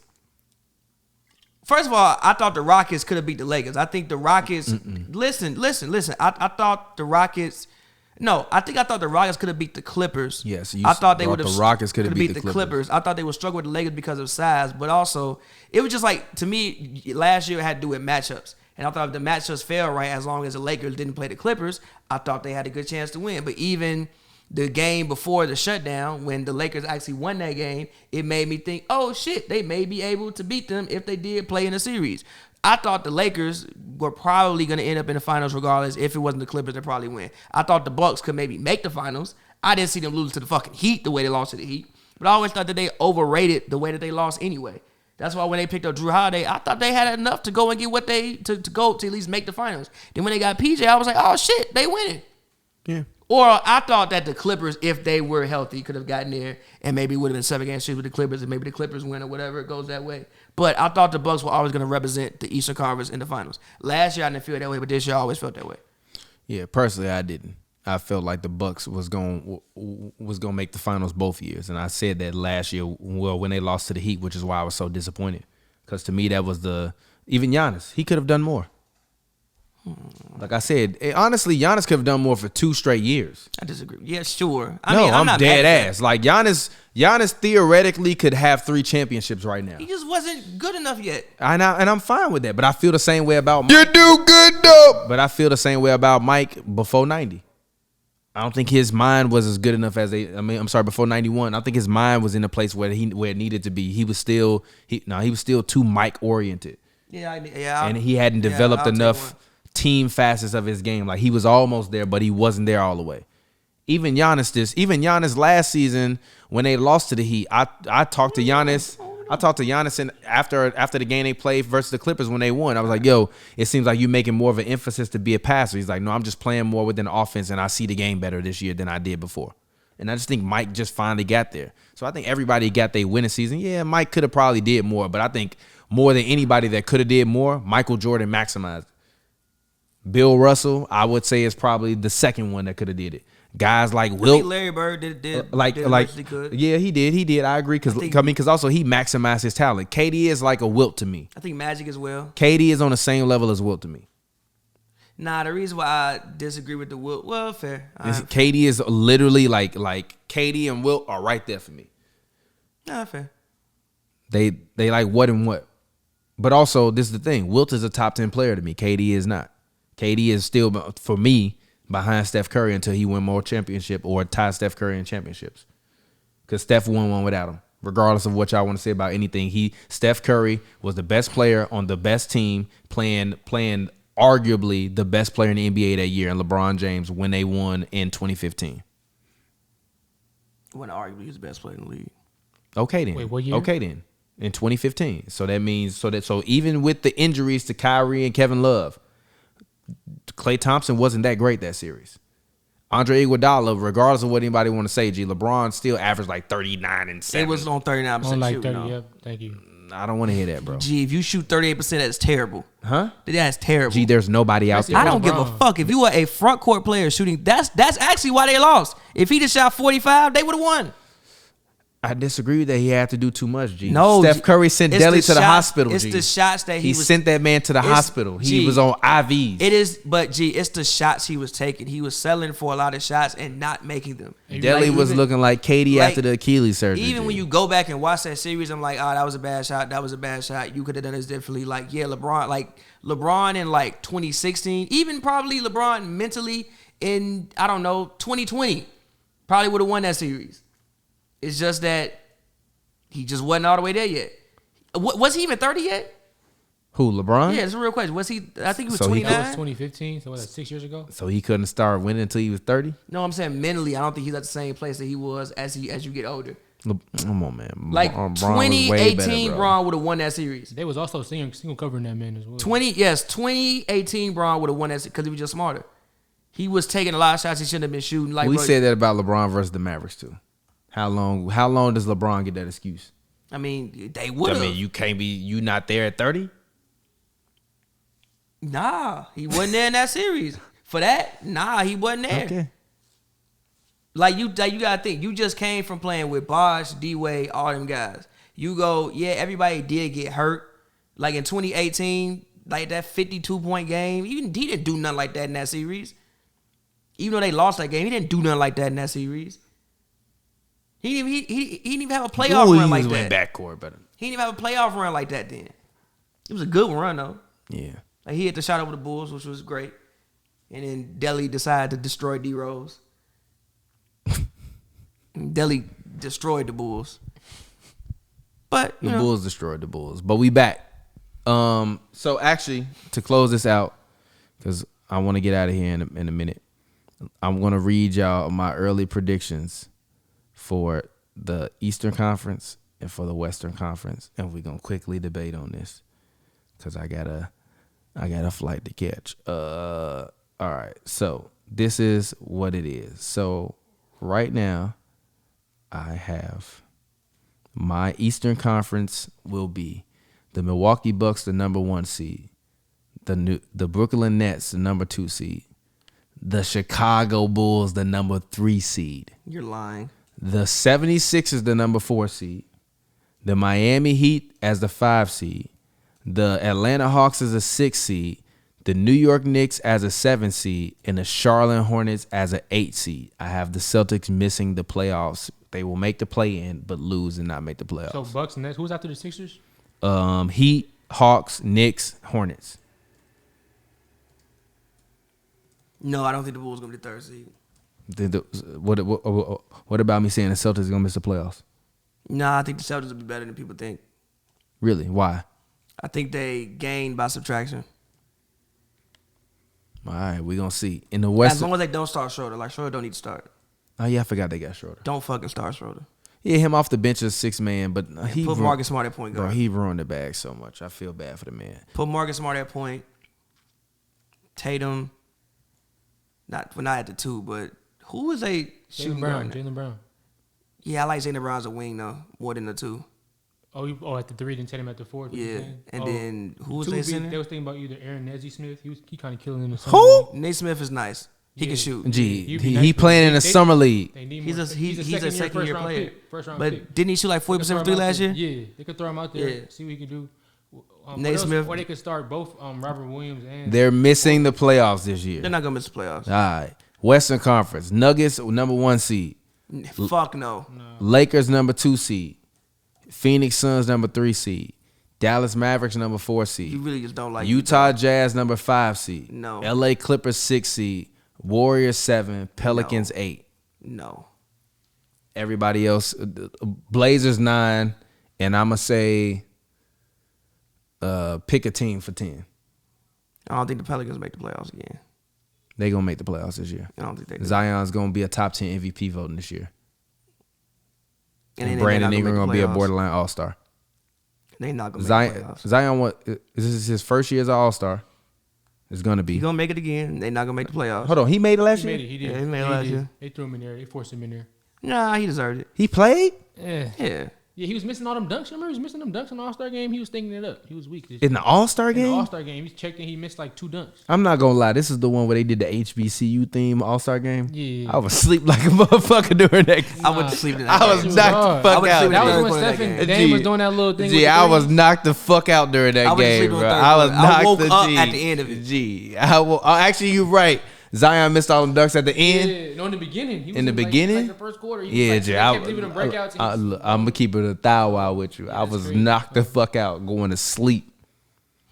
First of all, I thought the Rockets could have beat the Lakers. I think the Rockets. Listen. I thought the Rockets. No, I thought the Rockets could have beat the Clippers. Yes, I thought they would have. The Rockets could have beat the Clippers. I thought they would struggle with the Lakers because of size, but also it was just like, to me, last year it had to do with matchups. And I thought if the matchups fell right, as long as the Lakers didn't play the Clippers, I thought they had a good chance to win. But even the game before the shutdown, when the Lakers actually won that game, it made me think, oh shit, they may be able to beat them if they did play in a series. I thought the Lakers were probably going to end up in the finals regardless. If it wasn't the Clippers, they'd probably win. I thought the Bucks could maybe make the finals. I didn't see them lose to the fucking Heat the way they lost to the Heat. But I always thought that they overrated the way that they lost anyway. That's why when they picked up Drew Holiday, I thought they had enough to go and get what they to go to at least make the finals. Then when they got PJ, I was like, oh shit, they winning. Yeah. Or I thought that the Clippers, if they were healthy, could have gotten there and maybe it would have been 7-game series with the Clippers and maybe the Clippers win or whatever. It goes that way. But I thought the Bucks were always going to represent the Eastern Conference in the finals. Last year I didn't feel that way, but this year I always felt that way. Yeah, personally I didn't. I felt like the Bucks was going to make the finals both years, and I said that last year. Well, when they lost to the Heat, which is why I was so disappointed, because to me that was even Giannis. He could have done more. Like I said, honestly, Giannis could have done more for 2 straight years. I disagree. Yeah, sure. I'm not dead ass. Like Giannis theoretically could have 3 championships right now. He just wasn't good enough yet. And I'm fine with that. But I feel the same way about Mike. You do good though. But I feel the same way about Mike before 90. I don't think his mind was as good enough as before 91. I think his mind was in a place where it needed to be. He was still too Mike oriented. Yeah. And he hadn't developed enough team facets of his game. Like he was almost there, but he wasn't there all the way. Even Giannis last season when they lost to the Heat, I talked to Giannis. And after the game they played versus the Clippers when they won, I was like, yo, it seems like you're making more of an emphasis to be a passer. He's like, no, I'm just playing more within the offense, and I see the game better this year than I did before. And I just think Mike just finally got there. So I think everybody got their winning season. Yeah, Mike could have probably did more, but I think more than anybody that could have did more, Michael Jordan maximized. Bill Russell, I would say, is probably the second one that could have did it. Guys like Wilt, Larry Bird did he could. Yeah, he did. I agree because also he maximized his talent. KD is like a Wilt to me. I think Magic as well. KD is on the same level as Wilt to me. Nah, the reason why I disagree with the Wilt, well, fair. KD is literally like KD and Wilt are right there for me. Nah, fair. They like what and what, but also this is the thing. Wilt is a top 10 player to me. KD is not. KD is still for me behind Steph Curry until he win more championship or tie Steph Curry in championships. Because Steph won one without him. Regardless of what y'all want to say about anything, Steph Curry was the best player on the best team, playing arguably the best player in the NBA that year, and LeBron James when they won in 2015. When arguably he's the best player in the league. Okay then. Wait, what year? Okay then. In 2015. So that means so even with the injuries to Kyrie and Kevin Love, Klay Thompson wasn't that great that series. Andre Iguodala, regardless of what anybody want to say, LeBron still averaged like 39 and 7. It was on 39% On like shooting. 30, yep. Thank you. I don't want to hear that, bro. Gee, if you shoot 38%, that's terrible. Huh? That's terrible. Gee, there's nobody out there. I don't give a fuck. If you were a front court player shooting, that's actually why they lost. If he just shot 45, they would have won. I disagree that he had to do too much, G. No, Steph Curry sent it's Delhi the to the shots- hospital, it's G. the shots that he was- sent that man to the it's- hospital. He G, was on IVs. It is, but G, it's the shots he was taking. He was selling for a lot of shots and not making them. Delhi Like, was even- looking like KD like, after the Achilles surgery. Even G. when you go back and watch that series, I'm like, oh, that was a bad shot. That was a bad shot. You could have done this differently. Like, yeah, LeBron in like 2016, even probably LeBron mentally in, I don't know, 2020, probably would have won that series. It's just that he just wasn't all the way there yet. Was he even 30 yet? Who, LeBron? Yeah, it's a real question. Was he? I think he was So he 29. That was 2015. So was that 6 years ago? So he couldn't start winning until he was 30? No, I'm saying mentally, I don't think he's at the same place that he was as you get older. Come on, man. Like Bron was way 2018, better, bro. Bron would have won that series. They was also single covering that man as well. 2018, Bron would have won that because he was just smarter. He was taking a lot of shots he shouldn't have been shooting. Like We bro, said that about LeBron versus the Mavericks, too. How long does LeBron get that excuse? I mean, they would I have. mean, you not there at 30? Nah, he wasn't there in that series. For that, nah, he wasn't there. Okay. Like you gotta think. You just came from playing with Bosh, D-Wade, all them guys. You go, yeah, everybody did get hurt. Like in 2018, like that 52-point game, he didn't do nothing like that in that series. Even though they lost that game, he didn't do nothing like that in that series. He didn't even have a playoff run like that. Backcourt, but He didn't even have a playoff run like that then. It was a good run though. yeah. Like he hit the shot over the Bulls, which was great. And then Delhi decided to destroy D Rose. Delhi destroyed the Bulls. But The Bulls destroyed the Bulls. But we back. So actually, to close this out, because I want to get out of here in a minute, I'm going to read y'all my early predictions for the Eastern Conference and for the Western Conference. And we're going to quickly debate on this because I got a flight to catch. All right. So this is what it is. So right now, I have my Eastern Conference will be the Milwaukee Bucks, the number 1 seed, the Brooklyn Nets, the number 2 seed, the Chicago Bulls, the number 3 seed, you're lying. the 76ers, the number 4 seed, the Miami Heat as the 5 seed, the Atlanta Hawks as a 6 seed, the New York Knicks as a 7 seed, and the Charlotte Hornets as an 8 seed. I have the Celtics missing the playoffs. They will make the play-in, but lose and not make the playoffs. So Bucks and Nets. Who's after the Sixers? Heat, Hawks, Knicks, Hornets. No, I don't think the Bulls gonna be the 3rd seed. What about me saying the Celtics are gonna miss the playoffs? Nah, I think the Celtics will be better than people think. Really? Why? I think they gain by subtraction. All right, we're gonna see. In the West, As long as they don't start Schroeder. Like Schroeder don't need to start. oh yeah, I forgot they got Schroeder. Don't fucking start Schroeder. Yeah, him off the bench as 6 man, but he Put Marcus Smart at point bro, guard. he ruined the bag so much. I feel bad for the man. Put Marcus Smart at point. Tatum. Not at the 2, but who is a shooting guard? Jaylen Brown. Yeah, I like Jaylen Brown as a wing though, more than the 2. Oh, at the 3, then Tatum at the 4. Yeah, and then who was they center? They was thinking about either Aaron Nesmith. He kind of killing in the summer. Who? Nate Smith is nice. He can shoot. Gee, He'd be he nice, but playing in they- a summer league. They need He's more. a second year player. First round But pick. didn't he shoot like 40% from 3 last year? Yeah, they could throw him out there. Yeah. See what he can do. Nate Smith. Or they could start both Robert Williams and. They're missing the playoffs this year. They're not gonna miss the playoffs. All right, Western Conference, Nuggets number 1 seed, Fuck no. Lakers number 2 seed, Phoenix Suns number 3 seed, Dallas Mavericks number 4 You seed, really just don't like Utah Jazz number 5 seed, No. LA Clippers 6 seed, Warriors 7, Pelicans 8. No. Everybody else, Blazers 9, and I'ma say, pick a team for 10. I don't think the Pelicans make the playoffs again. They gonna make the playoffs this year. I don't think they do. Zion's gonna be a top 10 MVP voting this year. And And they're Brandon not Ingram make gonna the be a playoffs. borderline All-Star. They not gonna make the playoffs. Zion, what is this his first year as an All-Star? It's gonna be. He gonna make it again. They not gonna make the playoffs. Hold on, he made it last He year. made it. He did. Yeah, he made it last year. They threw him in there. They forced him in there. Nah, he deserved it. He played. Yeah. Yeah. Yeah, he was missing all them dunks. Remember, he was missing them dunks in the All-Star game. He was thinking it up. He was weak. In the All-Star In the game? All-Star game, he checked and he missed like 2 dunks. I'm not gonna lie. This is the one where they did the HBCU theme All-Star game. Yeah. I was asleep like a motherfucker during that. I went to sleep in that I was game. knocked hard. the I fuck went to out. sleep That in was the when third Steph quarter and of that Dame G. was doing that little thing. G, with the I was threes. knocked the fuck out during that I went to game, sleep in the bro. third I was quarter. I knocked woke the up G. at the end of it. G. Actually, you're right. Zion missed all them ducks at the end. Yeah, no, in the beginning. He was In the like, beginning? like the first quarter. He Yeah, was G. like, kept giving them breakouts. I'm gonna keep it a thou out with you. I was crazy. knocked the fuck out, going to sleep,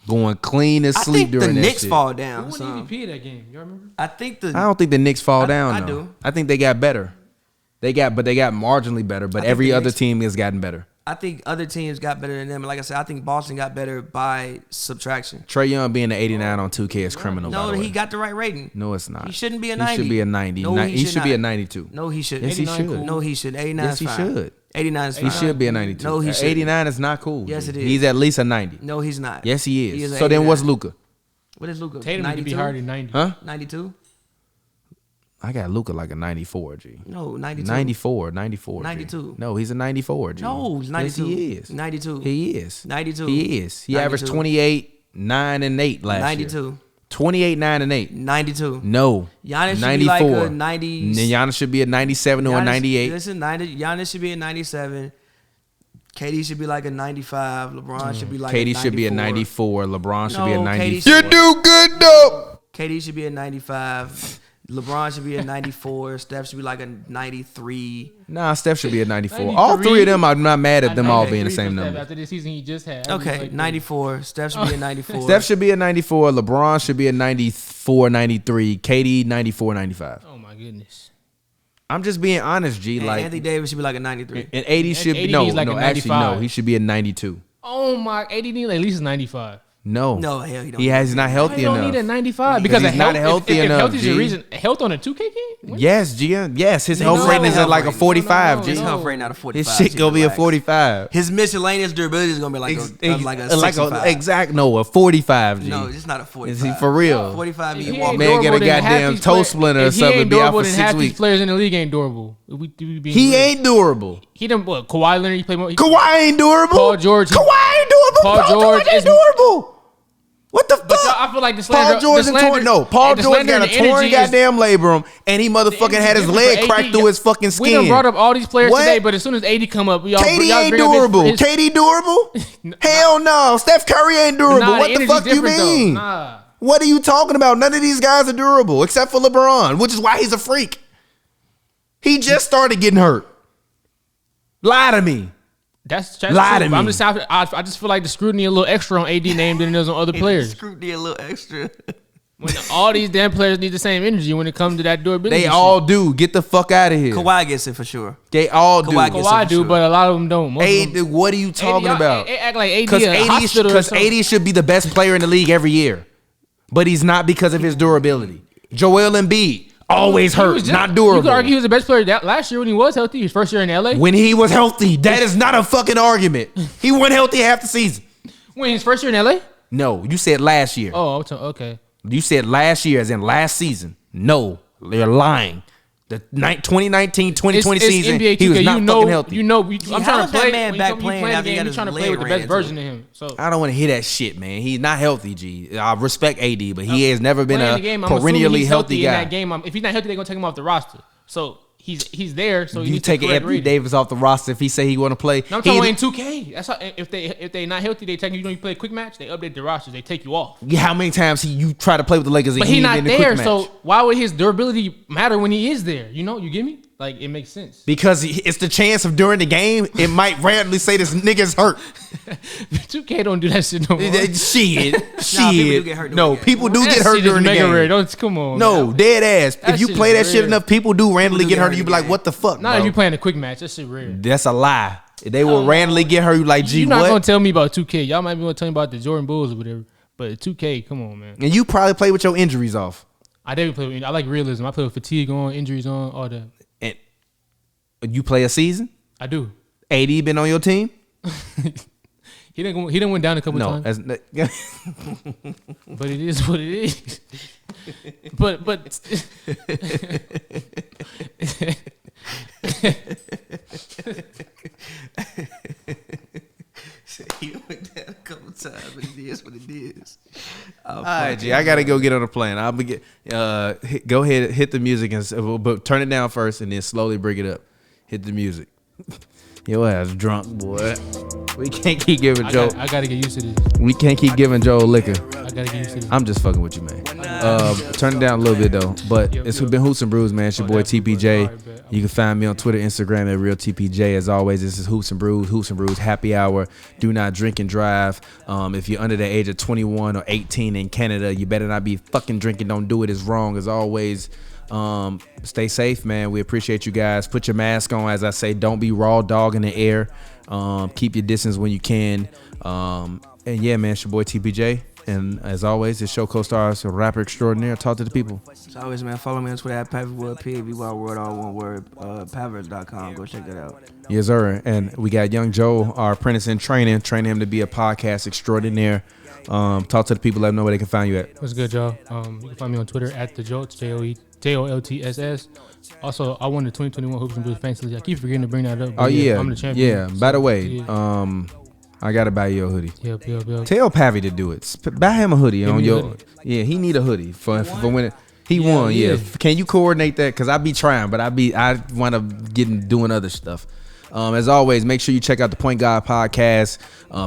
going clean to I sleep think the during that Knicks shit. fall Who down. won Son. MVP of that game? Y'all remember? I think the I don't think the Knicks fall down. I though. do. I think they got better. They got marginally better, but I think every the other Knicks- team has gotten better. I think other teams got better than them. And like I said, I think Boston got better by subtraction. Trae Young being an 89 on 2K is criminal. No, by the way. he got the right rating. No, it's not. He shouldn't be a He 90. should be a 90. No, He should be a not. 92. No, he shouldn't. Yes, he 89 should. cool. No, he should. 89 Yes, is he fine. should. 89 is fine. He should be a 92. No, he shouldn't. 89 is not cool. Yes, G. it is. He's at least a 90. No, he's not. Yes, he is. He is a So then what's 89. Luka? What is Luka? Tatum need to be 92? higher than 90. Huh? 92? I got Luka like a 94, G. No, 92. 94, 94. G. 92. No, he's a 94, G. No, he's 92. Yes, he is. 92. He is. 92. He is. He averaged 92. 28, 9, and 8 last 92. year. 28, 9, and 8. 92. No. Giannis should 94. be like a 90. And then Giannis should be a 97 or a Giannis- 98. Listen, Giannis should be a 97. KD should be like a 95. LeBron should be like KD a 94. should be a 94. LeBron should be a No, 94. KD should- do good though. KD should be a 95. LeBron should be a 94. Steph should be like a 93. Nah, Steph should be a 94. 93. All three of them, I'm not mad at them all being the 93 same for Steph number. After the season he just had. Okay, 94. Steph should be a 94. Steph should be a 94. LeBron should be a 94, 93. KD, 94, 95. Oh my goodness. I'm just being honest, G. And Like, Anthony Davis should be like a 93. and 80 should be, 80 no, he's like no, a actually, no. 95. He should be a 92. Oh my, 80 need at least 95. No. No, hell, he don't. He's not healthy You don't enough. need a 95 because he's of not health, healthy if enough, health is the G. reason. Health on a 2K game? Yes, G. Yes, his health No, rating is at health like a rating. 45, No, G. His no. health rating out of 45. His shit G, gonna be a relax. 45. His miscellaneous durability is gonna be like a 65. Exact, no, a 45, G. No, it's not a Is 45. he for real? 45 If you he walk ain't Man, get a durable, then half goddamn these toe players- splinter or if he something, ain't be out durable, for then 6 half these weeks. players in the league ain't durable. We being He real. ain't durable. He done what? Kawhi Leonard. He played more. Kawhi ain't durable. Paul George- Kawhi ain't durable. Paul George ain't is- durable. What the fuck? But y'all, I feel like the slander. Paul George the and slander, torn. No, Paul the George slander got a and the energy torn is- goddamn labrum, and he motherfucking had his different leg for cracked AD. through his fucking We done skin. brought up all these players What? today, but as soon as AD come up, y'all KD y'all ain't bring up durable. his- KD durable? Hell no. Steph Curry ain't durable. Nah, What the energy's fuck you different, though. mean? Nah. What are you talking about? None of these guys are durable except for LeBron, which is why he's a freak. He just started getting hurt. Lie to me. That's Lie true, to but I'm me. just I just feel like the scrutiny a little extra on AD name than it is on other players. Scrutiny a little extra. When all these damn players need the same energy when it comes to that durability. They shit. all do. Get the fuck out of here. Kawhi gets it for sure. They all do. Kawhi gets Kawhi for do, sure. but a lot of them don't. Most of them, What are you talking y'all- about? They act like AD Because a hospital or something. 80 should be the best player in the league every year, but he's not because of his durability. Joel Embiid always He was hurt, just- not You durable. could argue he was the best player last year when he was healthy. His first year in LA. When he was healthy, that is not a fucking argument. He wasn't healthy half the season. When his first year in LA. No, you said last year. Oh, okay. You said last year, as in last season. No, they're lying. The 2019, 2020 It's season, NBA 2K. he was not fucking healthy. I'm how trying is to that play. man When back you come- playing you after he the got game, you his trying to play leg with the ran best into version it? of him. So I don't want to hear that shit, man. He's not healthy, G. I respect AD, but he has never been playing a the game, I'm assuming perennially he's healthy in guy. that game. If he's not healthy, they're gonna take him off the roster. So he's there. So You need take to correct Anthony rating. Davis off the roster if he say he want to play. No, I'm talking about in 2K. That's how if they not healthy, they take you. You play a quick match, they update the rosters, they take you off. How many times you try to play with the Lakers and But he he's ain't not in the quick there, match? so why would his durability matter when he is there? You know, you get me? Like it makes sense. Because it's the chance of during the game, it might randomly say this nigga's hurt. 2K don't do that shit no more. Shit. Nah, people do get hurt during No, the game. people do That get hurt shit is during the mega game. rare. Don't come on. No, man. dead ass. That If you shit play is that shit rare. enough, people do randomly do get get hurt. hurt You in be the like, game. what the fuck, Not bro? if you playing a quick match. That shit rare. That's a lie. They will randomly get hurt. You like, gee, You're not gonna what? tell me about 2K. Y'all might be gonna tell me about the Jordan Bulls or whatever. But 2K, come on, man. And you probably play with your injuries off. I definitely play with. I like realism. I play with fatigue on, injuries on, all that. And you play a season? I do. AD been on your team? He didn't went down a couple No. times. But it is what it is. but right, G. I gotta go get on the plane. I'll be go ahead, hit the music, but turn it down first, and then slowly bring it up. Hit the music. Your ass drunk, boy. We can't keep giving Joe. I gotta get used to this. We can't keep giving Joe liquor. I gotta get used to this. I'm just fucking with you, man. Turn it down a little bit though. But it's been Hoops and Brews, man. It's your boy TPJ. You can find me on Twitter, Instagram at Real TPJ. As always, this is Hoops and Brews happy hour. Do not drink and drive. If you're under the age of 21 or 18 in Canada, you better not be fucking drinking. Don't do it. It's wrong. As always. Stay safe, man. We appreciate you guys. Put your mask on. As I say, don't be raw dog in the air. Keep your distance when you can. And yeah, man, it's your boy TPJ. And as always, this show co-stars a rapper extraordinaire. Talk to the people. As always, man, follow me on Twitter at Paverworld, PAVY all one word, Pavers.com. Go check that out. Yes, sir. And we got young Joe, our apprentice in training him to be a podcast extraordinaire. Talk to the people. Let them know where they can find you at. What's good, y'all? You can find me on Twitter at the Jolts, JOLTSS. Also, I won the 2021 Hoops and Brews Fantasy League. I keep forgetting to bring that up. Oh yeah, I'm the champion. Yeah. By the way, I gotta buy you a hoodie. Yep. Tell Pavy to do it. Buy him a hoodie on your. Hoodie. Yeah, he need a hoodie for when he won. Yeah. Can you coordinate that? Cause I be trying, but I want to get doing other stuff. As always, make sure you check out the Point Guard podcast,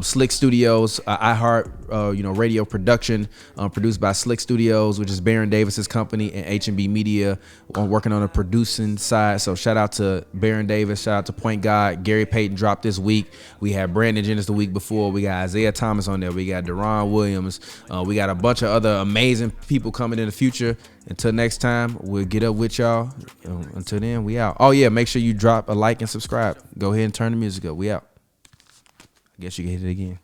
Slick Studios, iHeart, radio production, produced by Slick Studios, which is Baron Davis's company, and HNB Media. I'm working on the producing side. So shout out to Baron Davis, shout out to Point Guard. Gary Payton dropped this week. We had Brandon Jennings the week before. We got Isaiah Thomas on there. We got Deron Williams. We got a bunch of other amazing people coming in the future. Until next time, we'll get up with y'all. Until then, we out. Oh yeah, make sure you drop a like and subscribe. Go ahead and turn the music up. We out. I guess you can hit it again.